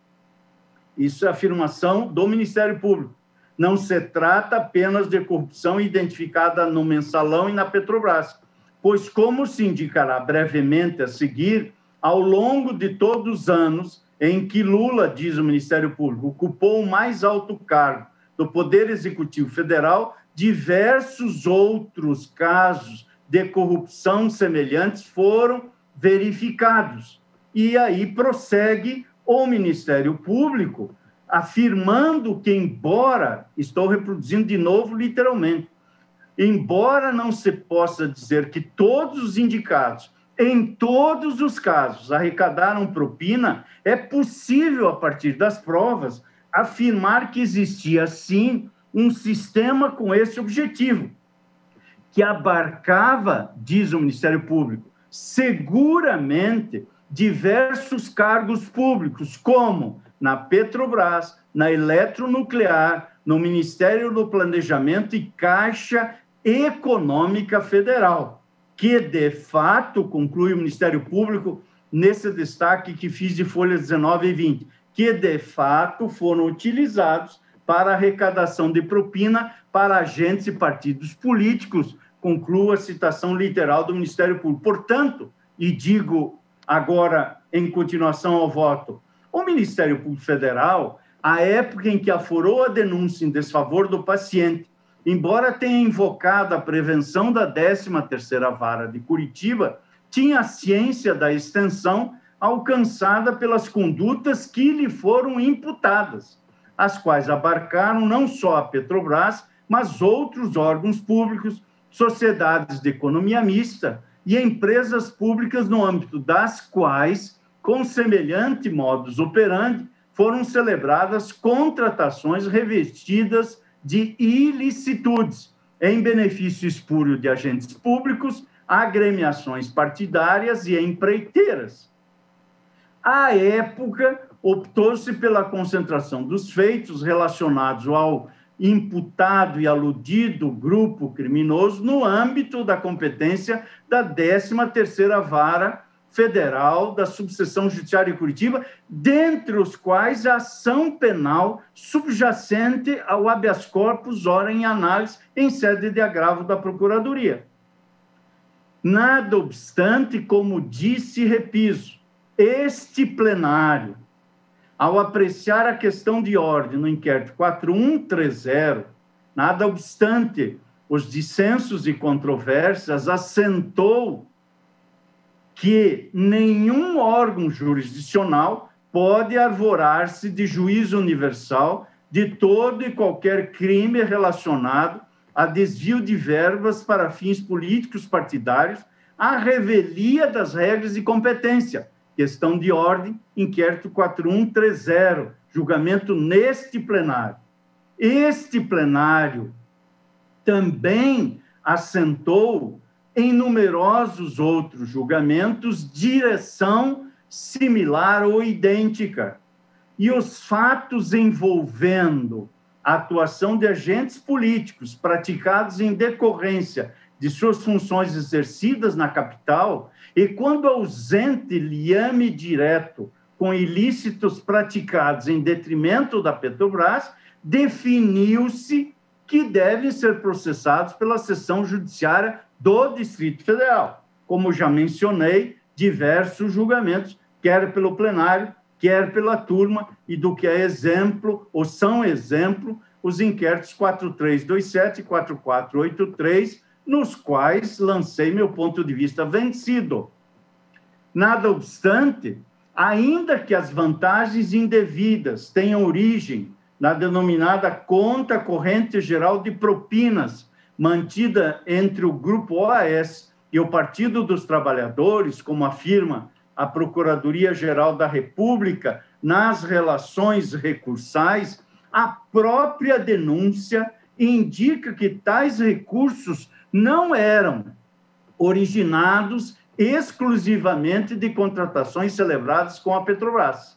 Isso é a afirmação do Ministério Público. Não se trata apenas de corrupção identificada no Mensalão e na Petrobras, pois, como se indicará brevemente a seguir, ao longo de todos os anos em que Lula, diz o Ministério Público, ocupou o mais alto cargo do Poder Executivo Federal, diversos outros casos de corrupção semelhantes foram verificados. E aí prossegue o Ministério Público, afirmando que, embora, estou reproduzindo de novo literalmente, embora não se possa dizer que todos os indicados, em todos os casos, arrecadaram propina, é possível, a partir das provas, afirmar que existia, sim, um sistema com esse objetivo, que abarcava, diz o Ministério Público, seguramente diversos cargos públicos, como na Petrobras, na Eletronuclear, no Ministério do Planejamento e Caixa Econômica Federal, que, de fato, conclui o Ministério Público nesse destaque que fiz de folhas 19 e 20, que, de fato, foram utilizados para arrecadação de propina para agentes e partidos políticos, concluo a citação literal do Ministério Público. Portanto, e digo agora em continuação ao voto, o Ministério Público Federal, à época em que afurou a denúncia em desfavor do paciente, embora tenha invocado a prevenção da 13ª Vara de Curitiba, tinha ciência da extensão alcançada pelas condutas que lhe foram imputadas, as quais abarcaram não só a Petrobras, mas outros órgãos públicos, sociedades de economia mista e empresas públicas no âmbito das quais, com semelhante modus operandi, foram celebradas contratações revestidas de ilicitudes em benefício espúrio de agentes públicos, agremiações partidárias e empreiteiras. À época, optou-se pela concentração dos feitos relacionados ao imputado e aludido grupo criminoso no âmbito da competência da 13ª Vara Federal da Subseção Judiciária de Curitiba, dentre os quais a ação penal subjacente ao habeas corpus ora em análise em sede de agravo da Procuradoria. Nada obstante, como disse e repiso, este plenário, ao apreciar a questão de ordem no inquérito 4130, nada obstante os dissensos e controvérsias, assentou que nenhum órgão jurisdicional pode arvorar-se de juízo universal de todo e qualquer crime relacionado a desvio de verbas para fins políticos partidários, à revelia das regras de competência. Questão de ordem, inquérito 4130, julgamento neste plenário. Este plenário também assentou em numerosos outros julgamentos direção similar ou idêntica. E os fatos envolvendo a atuação de agentes políticos praticados em decorrência de suas funções exercidas na capital e, quando ausente liame direto com ilícitos praticados em detrimento da Petrobras, definiu-se que devem ser processados pela seção judiciária do Distrito Federal. Como já mencionei, diversos julgamentos, quer pelo plenário, quer pela turma, e do que é exemplo, ou são exemplo, os inquéritos 4327 e 4483, nos quais lancei meu ponto de vista vencido. Nada obstante, ainda que as vantagens indevidas tenham origem na denominada Conta Corrente Geral de Propinas, mantida entre o Grupo OAS e o Partido dos Trabalhadores, como afirma a Procuradoria-Geral da República nas relações recursais, a própria denúncia indica que tais recursos não eram originados exclusivamente de contratações celebradas com a Petrobras.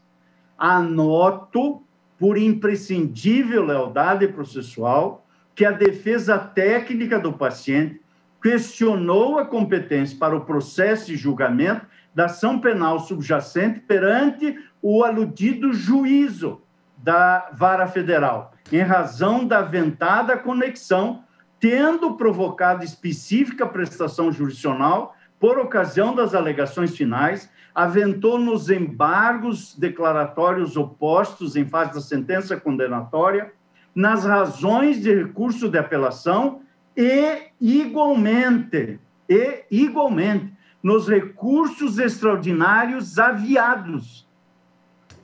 Anoto, por imprescindível lealdade processual, que a defesa técnica do paciente questionou a competência para o processo e julgamento da ação penal subjacente perante o aludido juízo da Vara Federal, em razão da aventada conexão, tendo provocado específica prestação jurisdicional por ocasião das alegações finais, aventou nos embargos declaratórios opostos em face da sentença condenatória, nas razões de recurso de apelação e, igualmente, nos recursos extraordinários aviados.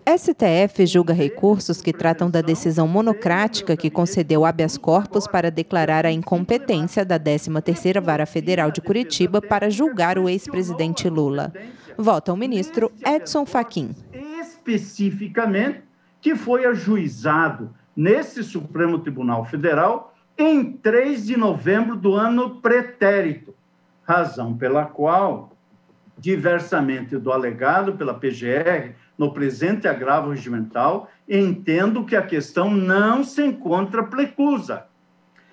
STF julga recursos que tratam da decisão monocrática que concedeu habeas corpus para declarar a incompetência da 13ª Vara Federal de Curitiba para julgar o ex-presidente Lula. Vota o ministro Edson Fachin. Especificamente, que foi ajuizado nesse Supremo Tribunal Federal em 3 de novembro do ano pretérito, razão pela qual diversamente do alegado pela PGR no presente agravo regimental, entendo que a questão não se encontra preclusa.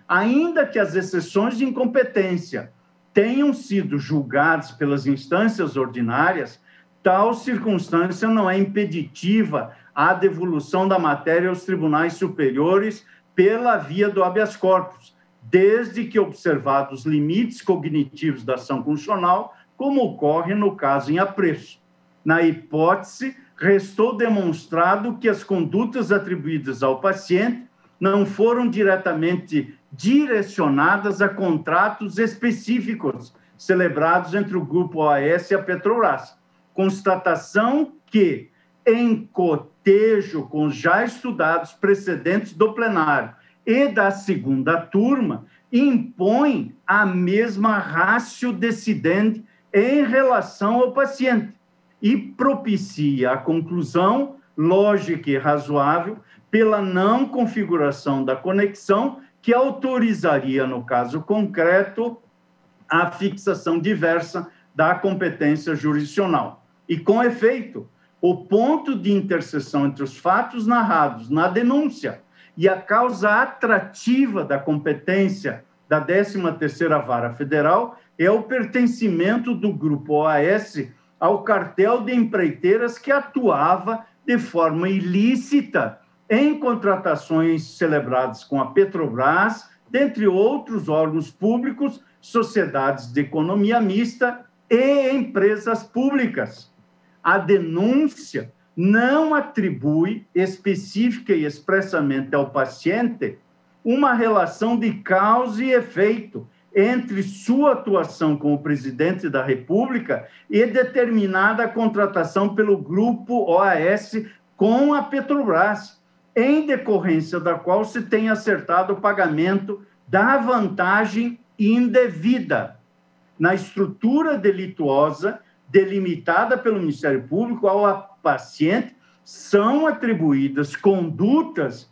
Ainda que as exceções de incompetência tenham sido julgadas pelas instâncias ordinárias, tal circunstância não é impeditiva à devolução da matéria aos tribunais superiores pela via do habeas corpus, desde que observados os limites cognitivos da ação constitucional, como ocorre no caso em apreço. Na hipótese, restou demonstrado que as condutas atribuídas ao paciente não foram diretamente direcionadas a contratos específicos celebrados entre o Grupo OAS e a Petrobras. Constatação que, em cotejo com os já estudados precedentes do plenário e da segunda turma, impõe a mesma ratio decidente em relação ao paciente e propicia a conclusão lógica e razoável pela não configuração da conexão que autorizaria, no caso concreto, a fixação diversa da competência jurisdicional. E, com efeito, o ponto de interseção entre os fatos narrados na denúncia e a causa atrativa da competência da 13ª Vara Federal é o pertencimento do Grupo OAS ao cartel de empreiteiras que atuava de forma ilícita em contratações celebradas com a Petrobras, dentre outros órgãos públicos, sociedades de economia mista e empresas públicas. A denúncia não atribui específica e expressamente ao paciente uma relação de causa e efeito entre sua atuação como presidente da República e determinada contratação pelo Grupo OAS com a Petrobras, em decorrência da qual se tem acertado o pagamento da vantagem indevida. Na estrutura delituosa delimitada pelo Ministério Público ao paciente, são atribuídas condutas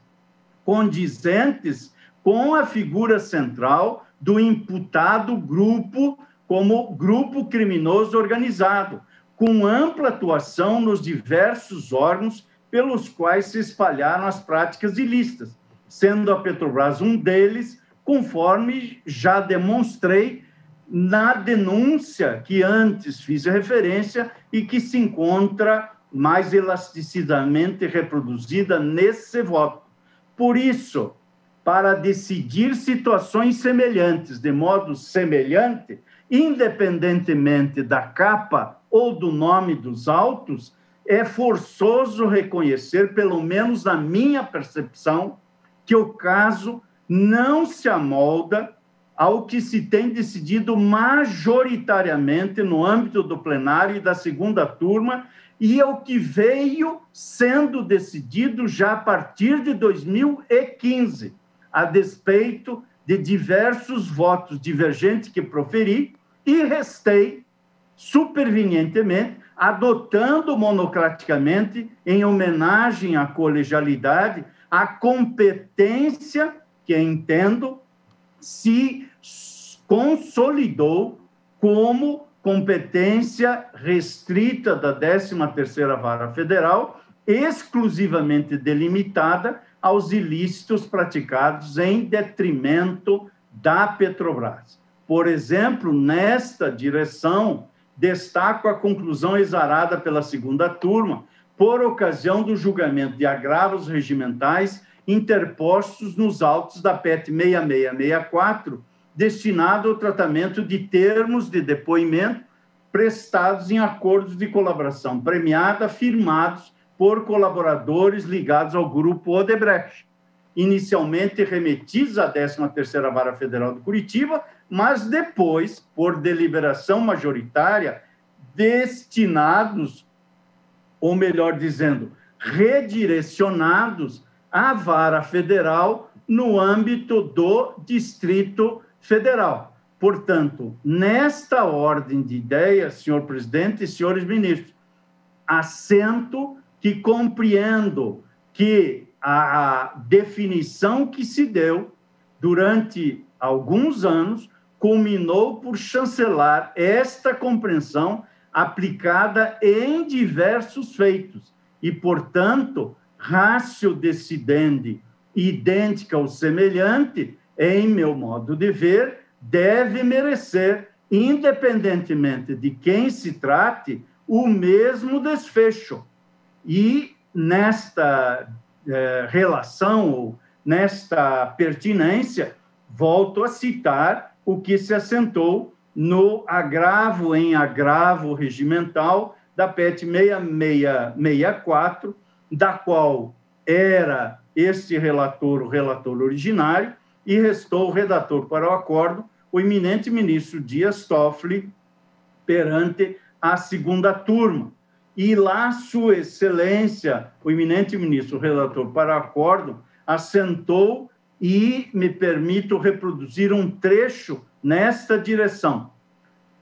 condizentes com a figura central do imputado grupo como grupo criminoso organizado, com ampla atuação nos diversos órgãos pelos quais se espalharam as práticas ilícitas, sendo a Petrobras um deles, conforme já demonstrei na denúncia que antes fiz referência e que se encontra mais elasticidamente reproduzida nesse voto. Por isso, para decidir situações semelhantes de modo semelhante, independentemente da capa ou do nome dos autos, é forçoso reconhecer, pelo menos na minha percepção, que o caso não se amolda ao que se tem decidido majoritariamente no âmbito do plenário e da segunda turma e ao que veio sendo decidido já a partir de 2015, a despeito de diversos votos divergentes que proferi e restei supervenientemente adotando monocraticamente, em homenagem à colegialidade, a competência que, entendo, se consolidou como competência restrita da 13ª Vara Federal, exclusivamente delimitada aos ilícitos praticados em detrimento da Petrobras. Por exemplo, nesta direção, destaco a conclusão exarada pela segunda turma, por ocasião do julgamento de agravos regimentais interpostos nos autos da PET 6664, destinado ao tratamento de termos de depoimento prestados em acordos de colaboração premiada firmados por colaboradores ligados ao Grupo Odebrecht, inicialmente remetidos à 13ª Vara Federal de Curitiba, mas depois, por deliberação majoritária, destinados, ou melhor dizendo, redirecionados à Vara Federal no âmbito do Distrito Federal. Portanto, nesta ordem de ideias, senhor presidente e senhores ministros, assento que compreendo que a definição que se deu durante alguns anos culminou por chancelar esta compreensão aplicada em diversos feitos e, portanto, ratio decidendi idêntica ou semelhante, em meu modo de ver, deve merecer, independentemente de quem se trate, o mesmo desfecho. E nesta relação, ou nesta pertinência, volto a citar o que se assentou no agravo em agravo regimental da PET 6664, da qual era este relator o relator originário e restou o redator para o acordo, o eminente ministro Dias Toffoli, perante a segunda turma. E lá, Sua Excelência, o eminente ministro relator para o acordo, assentou e me permito reproduzir um trecho nesta direção.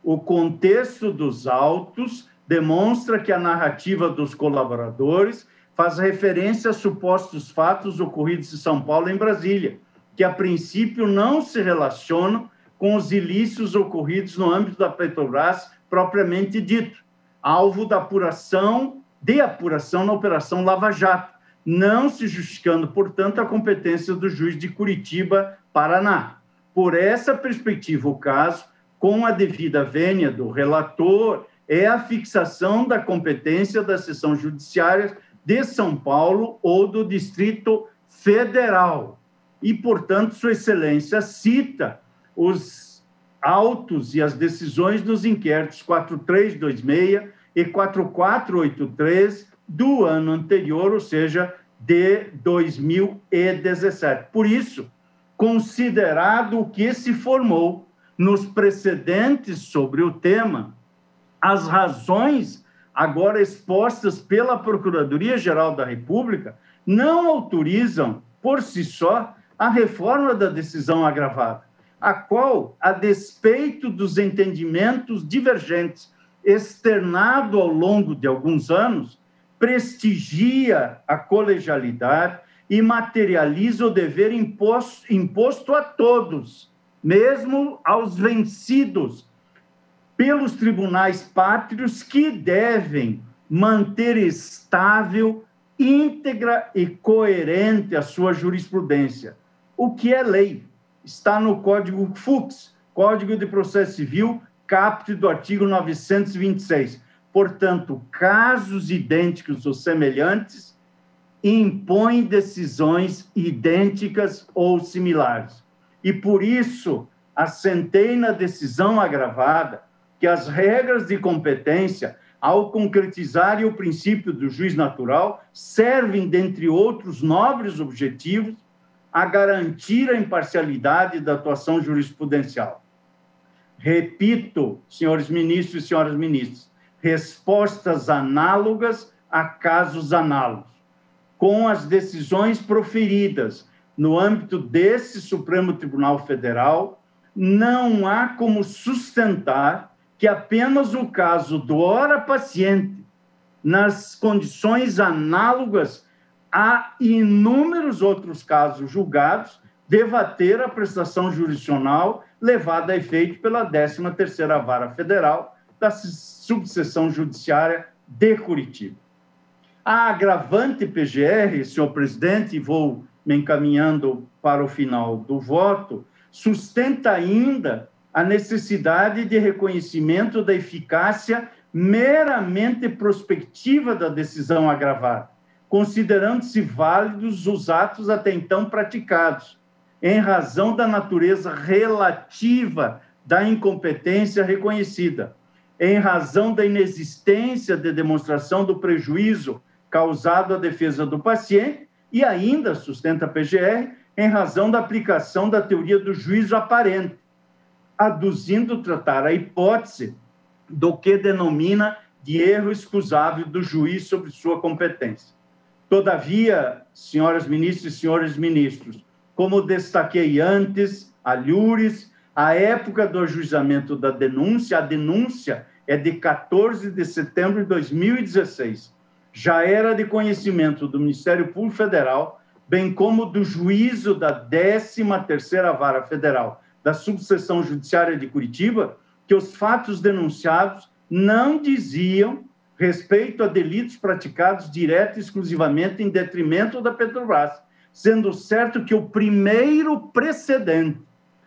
O contexto dos autos demonstra que a narrativa dos colaboradores faz referência a supostos fatos ocorridos em São Paulo e em Brasília, que a princípio não se relacionam com os ilícitos ocorridos no âmbito da Petrobras propriamente dito, alvo da apuração na Operação Lava Jato, não se justificando, portanto, a competência do juiz de Curitiba, Paraná. Por essa perspectiva, o caso, com a devida vênia do relator, é a fixação da competência da seção judiciária de São Paulo ou do Distrito Federal. E, portanto, Sua Excelência cita os autos e as decisões dos inquéritos 4326 e 4483 do ano anterior, ou seja, de 2017. Por isso, considerado o que se formou nos precedentes sobre o tema, as razões agora expostas pela Procuradoria-Geral da República não autorizam, por si só, a reforma da decisão agravada, a qual, a despeito dos entendimentos divergentes externado ao longo de alguns anos, prestigia a colegialidade e materializa o dever imposto a todos, mesmo aos vencidos, pelos tribunais pátrios, que devem manter estável, íntegra e coerente a sua jurisprudência. O que é lei? Está no Código Fux, Código de Processo Civil, caput do artigo 926. Portanto, casos idênticos ou semelhantes impõem decisões idênticas ou similares. E, por isso, assentei na decisão agravada que as regras de competência, ao concretizarem o princípio do juiz natural, servem, dentre outros nobres objetivos, a garantir a imparcialidade da atuação jurisprudencial. Repito, senhores ministros e senhoras ministras, respostas análogas a casos análogos. Com as decisões proferidas no âmbito desse Supremo Tribunal Federal, não há como sustentar que apenas o caso do ora paciente, nas condições análogas a inúmeros outros casos julgados, deva ter a prestação jurisdicional levada a efeito pela 13ª Vara Federal da Subseção Judiciária de Curitiba. A agravante PGR, senhor presidente, e vou me encaminhando para o final do voto, sustenta ainda a necessidade de reconhecimento da eficácia meramente prospectiva da decisão agravada, considerando-se válidos os atos até então praticados, em razão da natureza relativa da incompetência reconhecida, em razão da inexistência de demonstração do prejuízo causado à defesa do paciente e ainda, sustenta a PGR, em razão da aplicação da teoria do juízo aparente, aduzindo tratar a hipótese do que denomina de erro excusável do juiz sobre sua competência. Todavia, senhoras ministras e senhores ministros, como destaquei antes, alhures, a época do ajuizamento da denúncia, a denúncia é de 14 de setembro de 2016, já era de conhecimento do Ministério Público Federal, bem como do juízo da 13ª Vara Federal da Subseção Judiciária de Curitiba, que os fatos denunciados não diziam respeito a delitos praticados direto e exclusivamente em detrimento da Petrobras, sendo certo que o primeiro precedente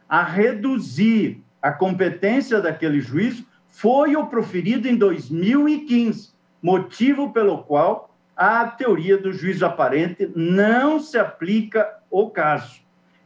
a reduzir a competência daquele juízo foi o proferido em 2015, motivo pelo qual a teoria do juízo aparente não se aplica ao caso.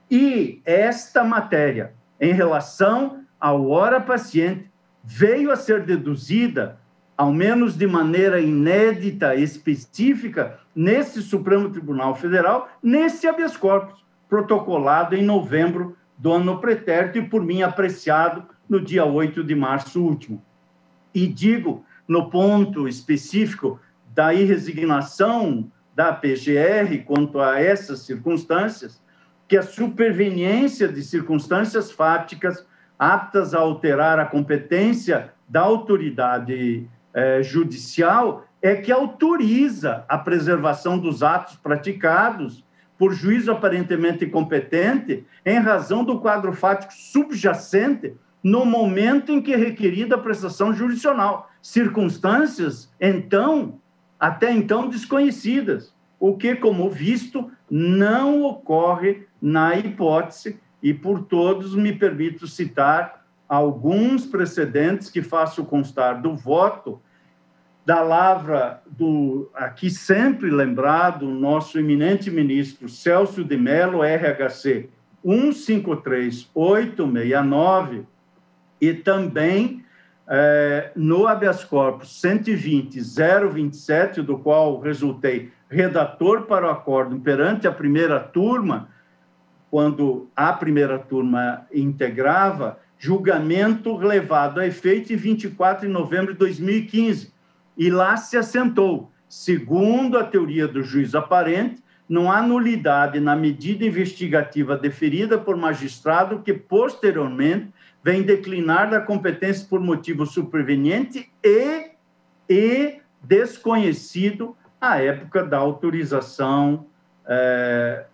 E esta matéria, em relação ao hora paciente, veio a ser deduzida, ao menos de maneira inédita, específica, nesse Supremo Tribunal Federal, nesse habeas corpus, protocolado em novembro do ano pretérito e por mim apreciado no dia 8 de março último. E digo, no ponto específico da irresignação da PGR quanto a essas circunstâncias, que a superveniência de circunstâncias fáticas aptas a alterar a competência da autoridade judicial é que autoriza a preservação dos atos praticados por juízo aparentemente incompetente em razão do quadro fático subjacente no momento em que é requerida a prestação jurisdicional. Circunstâncias, até então desconhecidas, o que, como visto, não ocorre na hipótese, e por todos me permito citar alguns precedentes que faço constar do voto da lavra do, aqui sempre lembrado, nosso eminente ministro Celso de Mello, RHC 153869, e também no habeas corpus 120.027, do qual resultei redator para o acórdão perante a primeira turma, quando a primeira turma integrava, julgamento levado a efeito em 24 de novembro de 2015. E lá se assentou, segundo a teoria do juízo aparente, não há nulidade na medida investigativa deferida por magistrado que, posteriormente, vem declinar da competência por motivo superveniente e desconhecido à época da autorização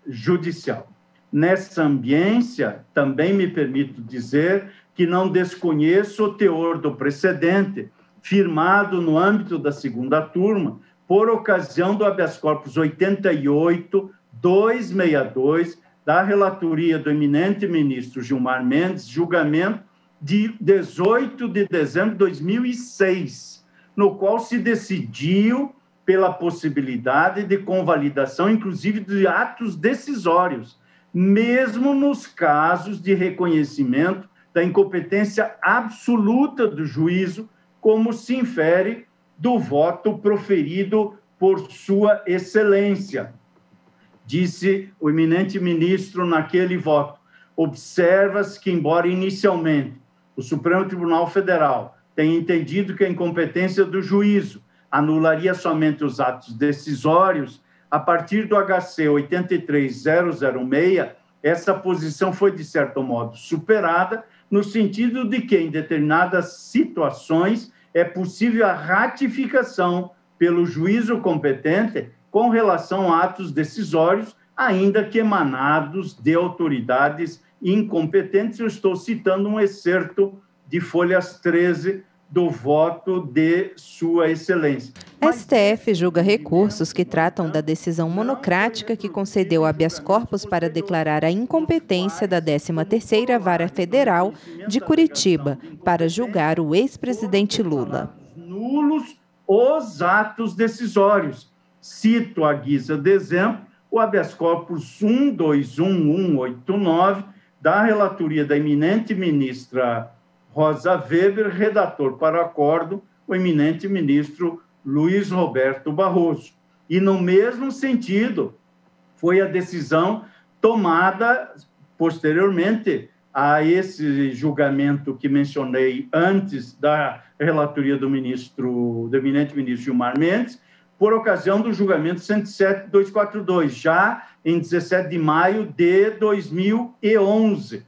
judicial. Nessa ambiência, também me permito dizer que não desconheço o teor do precedente, firmado no âmbito da segunda turma, por ocasião do habeas corpus 88.262, da relatoria do eminente ministro Gilmar Mendes, julgamento de 18 de dezembro de 2006, no qual se decidiu pela possibilidade de convalidação, inclusive, de atos decisórios, mesmo nos casos de reconhecimento da incompetência absoluta do juízo, como se infere do voto proferido por Sua Excelência. Disse o eminente ministro naquele voto: observa-se que, embora inicialmente o Supremo Tribunal Federal tenha entendido que a incompetência do juízo anularia somente os atos decisórios, a partir do HC 83006, essa posição foi, de certo modo, superada, no sentido de que, em determinadas situações, é possível a ratificação pelo juízo competente com relação a atos decisórios, ainda que emanados de autoridades incompetentes. Eu estou citando um excerto de folhas 13 do voto de Sua Excelência. STF julga recursos que tratam da decisão monocrática que concedeu habeas corpus para declarar a incompetência da 13ª Vara Federal de Curitiba para julgar o ex-presidente Lula. Nulos os atos decisórios. Cito à guisa de exemplo o habeas corpus 121189 da relatoria da eminente ministra Rosa Weber, redator para o acórdão, o eminente ministro Luiz Roberto Barroso. E, no mesmo sentido, foi a decisão tomada posteriormente a esse julgamento que mencionei antes da relatoria do eminente ministro Gilmar Mendes, por ocasião do julgamento 107.242, já em 17 de maio de 2011,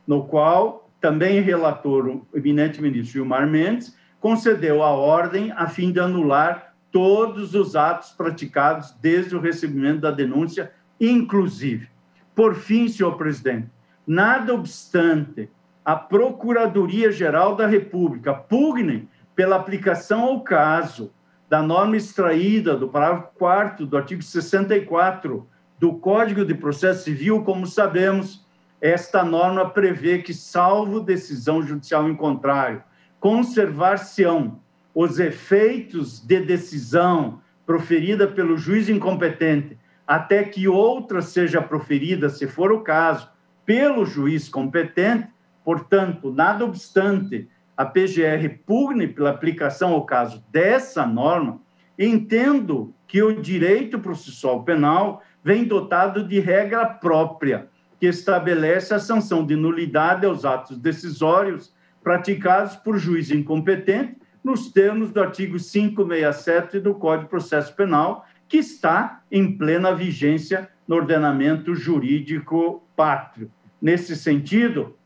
no qual também relator o eminente ministro Gilmar Mendes concedeu a ordem a fim de anular todos os atos praticados desde o recebimento da denúncia, inclusive. Por fim, senhor presidente, nada obstante a Procuradoria-Geral da República pugne pela aplicação ao caso da norma extraída do parágrafo 4º do artigo 64 do Código de Processo Civil, como sabemos, esta norma prevê que, salvo decisão judicial em contrário, conservar-se-ão os efeitos de decisão proferida pelo juiz incompetente até que outra seja proferida, se for o caso, pelo juiz competente. Portanto, nada obstante a PGR pugne pela aplicação ao caso dessa norma, entendo que o direito processual penal vem dotado de regra própria, que estabelece a sanção de nulidade aos atos decisórios praticados por juiz incompetente, nos termos do artigo 567 do Código de Processo Penal, que está em plena vigência no ordenamento jurídico pátrio. Nesse sentido,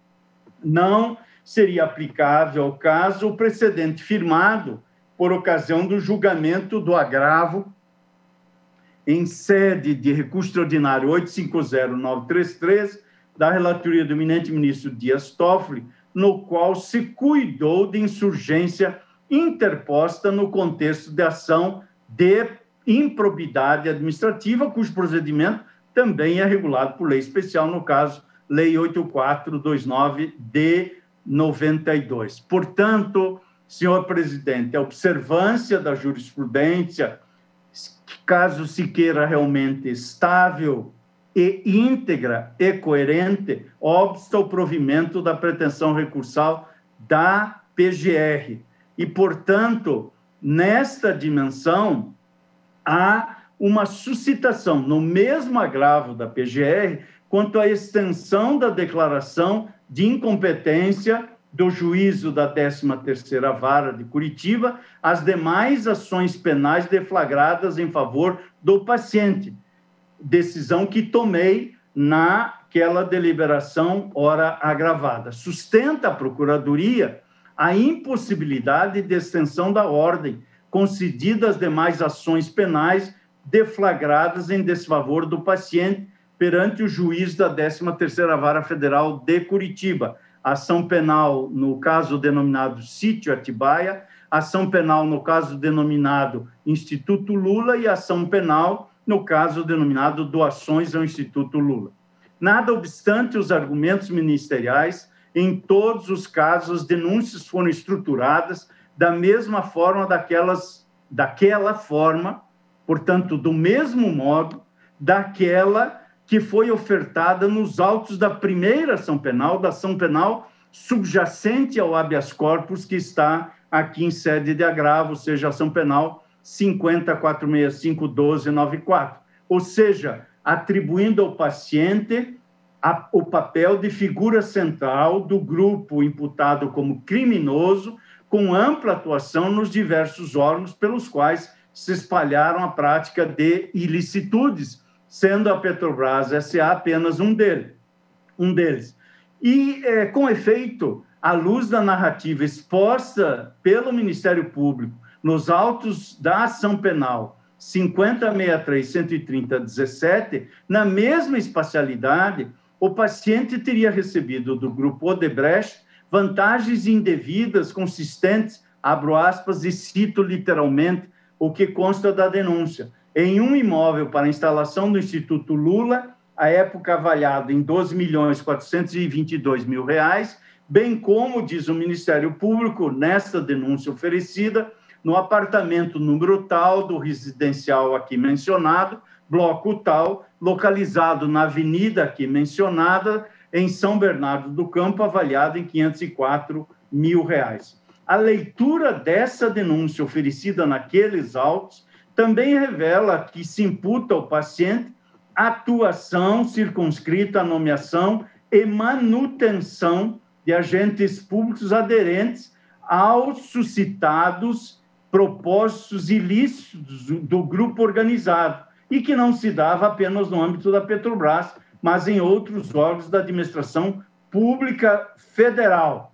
não seria aplicável ao caso o precedente firmado por ocasião do julgamento do agravo em sede de recurso extraordinário 850-933 da relatoria do eminente ministro Dias Toffoli, no qual se cuidou de insurgência interposta no contexto de ação de improbidade administrativa, cujo procedimento também é regulado por lei especial, no caso, Lei 8429 de 92. Portanto, senhor presidente, a observância da jurisprudência, caso se queira realmente estável e íntegra e coerente, obsta o provimento da pretensão recursal da PGR. E, portanto, nesta dimensão, há uma suscitação no mesmo agravo da PGR quanto à extensão da declaração de incompetência do juízo da 13ª Vara de Curitiba às demais ações penais deflagradas em favor do paciente, decisão que tomei naquela deliberação ora agravada. Sustenta a Procuradoria a impossibilidade de extensão da ordem concedida às demais ações penais deflagradas em desfavor do paciente perante o juiz da 13ª Vara Federal de Curitiba. Ação penal no caso denominado Sítio Atibaia, ação penal no caso denominado Instituto Lula e ação penal no caso denominado Doações ao Instituto Lula. Nada obstante os argumentos ministeriais, em todos os casos, as denúncias foram estruturadas da mesma forma daquela forma, portanto, do mesmo modo, daquela que foi ofertada nos autos da primeira ação penal, da ação penal subjacente ao habeas corpus, que está aqui em sede de agravo, ou seja, ação penal 50.465.12.94. Ou seja, atribuindo ao paciente o papel de figura central do grupo imputado como criminoso, com ampla atuação nos diversos órgãos pelos quais se espalharam a prática de ilicitudes, sendo a Petrobras S.A. apenas um deles. E, com efeito, à luz da narrativa exposta pelo Ministério Público nos autos da ação penal 50.63.130.17, na mesma espacialidade, o paciente teria recebido do grupo Odebrecht vantagens indevidas consistentes, abro aspas e cito literalmente o que consta da denúncia, em um imóvel para instalação do Instituto Lula, à época avaliado em R$ 12.422.000, bem como, diz o Ministério Público, nesta denúncia oferecida, no apartamento número tal do residencial aqui mencionado, bloco tal, localizado na avenida aqui mencionada, em São Bernardo do Campo, avaliado em R$ 504.000. A leitura dessa denúncia oferecida naqueles autos também revela que se imputa ao paciente atuação circunscrita à nomeação e manutenção de agentes públicos aderentes aos suscitados propósitos ilícitos do grupo organizado e que não se dava apenas no âmbito da Petrobras, mas em outros órgãos da administração pública federal.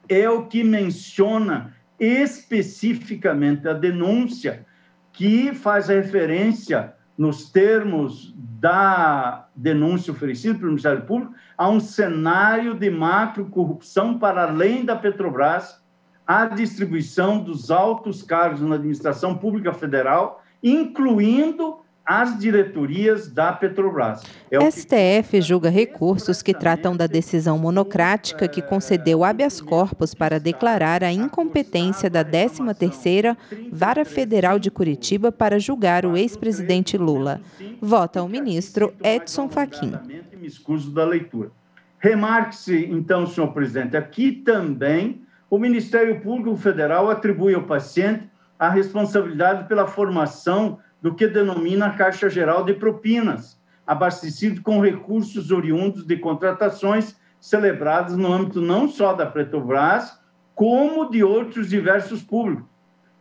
É o que menciona especificamente a denúncia, que faz a referência, nos termos da denúncia oferecida pelo Ministério Público, a um cenário de macrocorrupção para além da Petrobras, a distribuição dos altos cargos na administração pública federal, incluindo as diretorias da Petrobras. STF julga recursos que tratam da decisão monocrática que concedeu habeas corpus para declarar a incompetência da 13ª Vara Federal de Curitiba para julgar o ex-presidente Lula. Vota o ministro Edson Fachin. Me excuso da leitura. Remarque-se, então, senhor presidente, aqui também o Ministério Público Federal atribui ao paciente a responsabilidade pela formação do que denomina a Caixa Geral de Propinas, abastecido com recursos oriundos de contratações celebradas no âmbito não só da Petrobras, como de outros diversos públicos.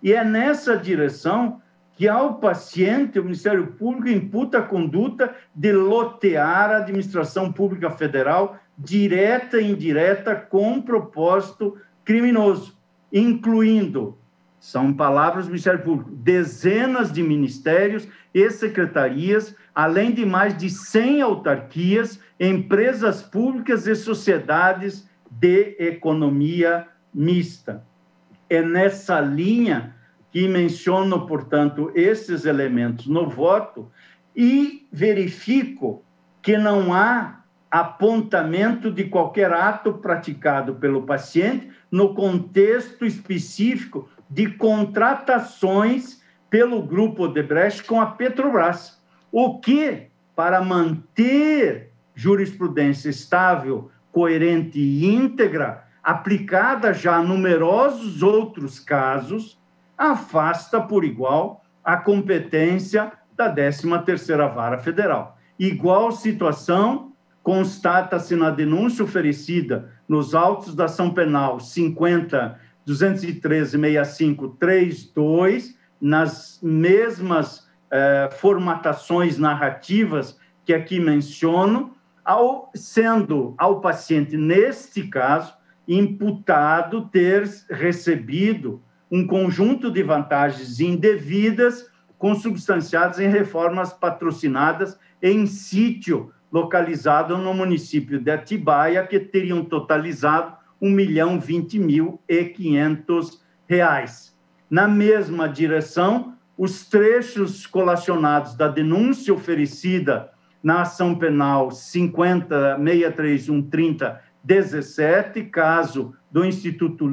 E é nessa direção que ao paciente o Ministério Público imputa a conduta de lotear a administração pública federal direta e indireta com propósito criminoso, incluindo, são palavras do Ministério Público, dezenas de ministérios e secretarias, além de mais de 100 autarquias, empresas públicas e sociedades de economia mista. É nessa linha que menciono, portanto, esses elementos no voto e verifico que não há apontamento de qualquer ato praticado pelo paciente no contexto específico de contratações pelo Grupo Odebrecht com a Petrobras, o que, para manter jurisprudência estável, coerente e íntegra, aplicada já a numerosos outros casos, afasta por igual a competência da 13ª Vara Federal. Igual situação constata-se na denúncia oferecida nos autos da ação penal 50.213.6532, nas mesmas formatações narrativas que aqui menciono, sendo ao paciente, neste caso, imputado ter recebido um conjunto de vantagens indevidas consubstanciadas em reformas patrocinadas em sítio localizado no município de Atibaia, que teriam totalizado R$1.020.500. Na mesma direção, os trechos colacionados da denúncia oferecida na ação penal 50.631.30.17, caso do Instituto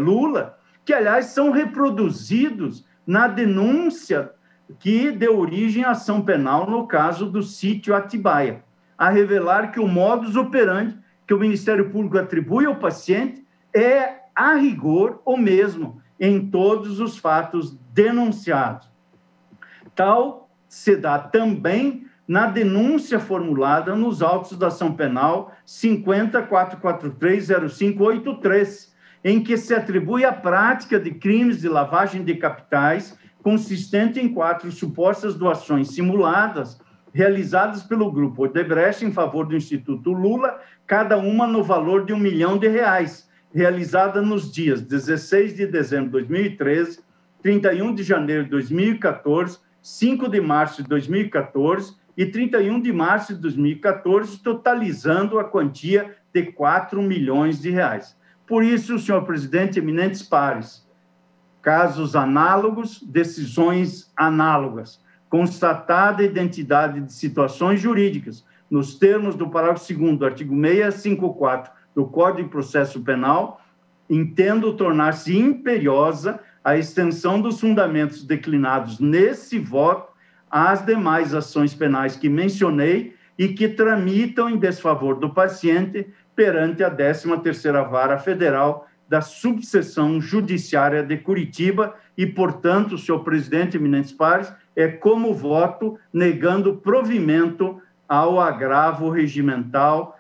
Lula, que, aliás, são reproduzidos na denúncia que deu origem à ação penal no caso do sítio Atibaia, a revelar que o modus operandi que o Ministério Público atribui ao paciente é, a rigor, o mesmo em todos os fatos denunciados. Tal se dá também na denúncia formulada nos autos da ação penal 50.443.0583, em que se atribui a prática de crimes de lavagem de capitais consistente em 4 supostas doações simuladas realizadas pelo Grupo Odebrecht em favor do Instituto Lula, cada uma no valor de R$1 milhão, realizada nos dias 16 de dezembro de 2013, 31 de janeiro de 2014, 5 de março de 2014 e 31 de março de 2014, totalizando a quantia de R$4 milhões. Por isso, senhor presidente, eminentes pares, casos análogos, decisões análogas, constatada a identidade de situações jurídicas, nos termos do parágrafo 2º do artigo 654 do Código de Processo Penal, entendo tornar-se imperiosa a extensão dos fundamentos declinados nesse voto às demais ações penais que mencionei e que tramitam em desfavor do paciente perante a 13ª Vara Federal da Subseção Judiciária de Curitiba e, portanto, senhor presidente, eminentes pares, é como voto negando provimento ao agravo regimental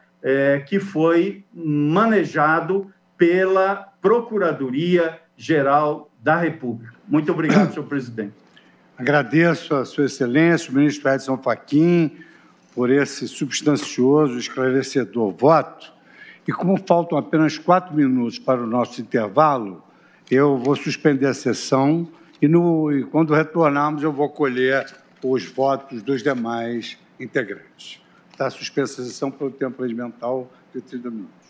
que foi manejado pela Procuradoria-Geral da República. Muito obrigado, senhor presidente. Agradeço a sua excelência, o ministro Edson Fachin, por esse substancioso, esclarecedor voto. E como faltam apenas 4 minutos para o nosso intervalo, eu vou suspender a sessão e quando retornarmos eu vou colher os votos dos demais integrantes. Está suspensa a sessão pelo tempo regimental de 30 minutos.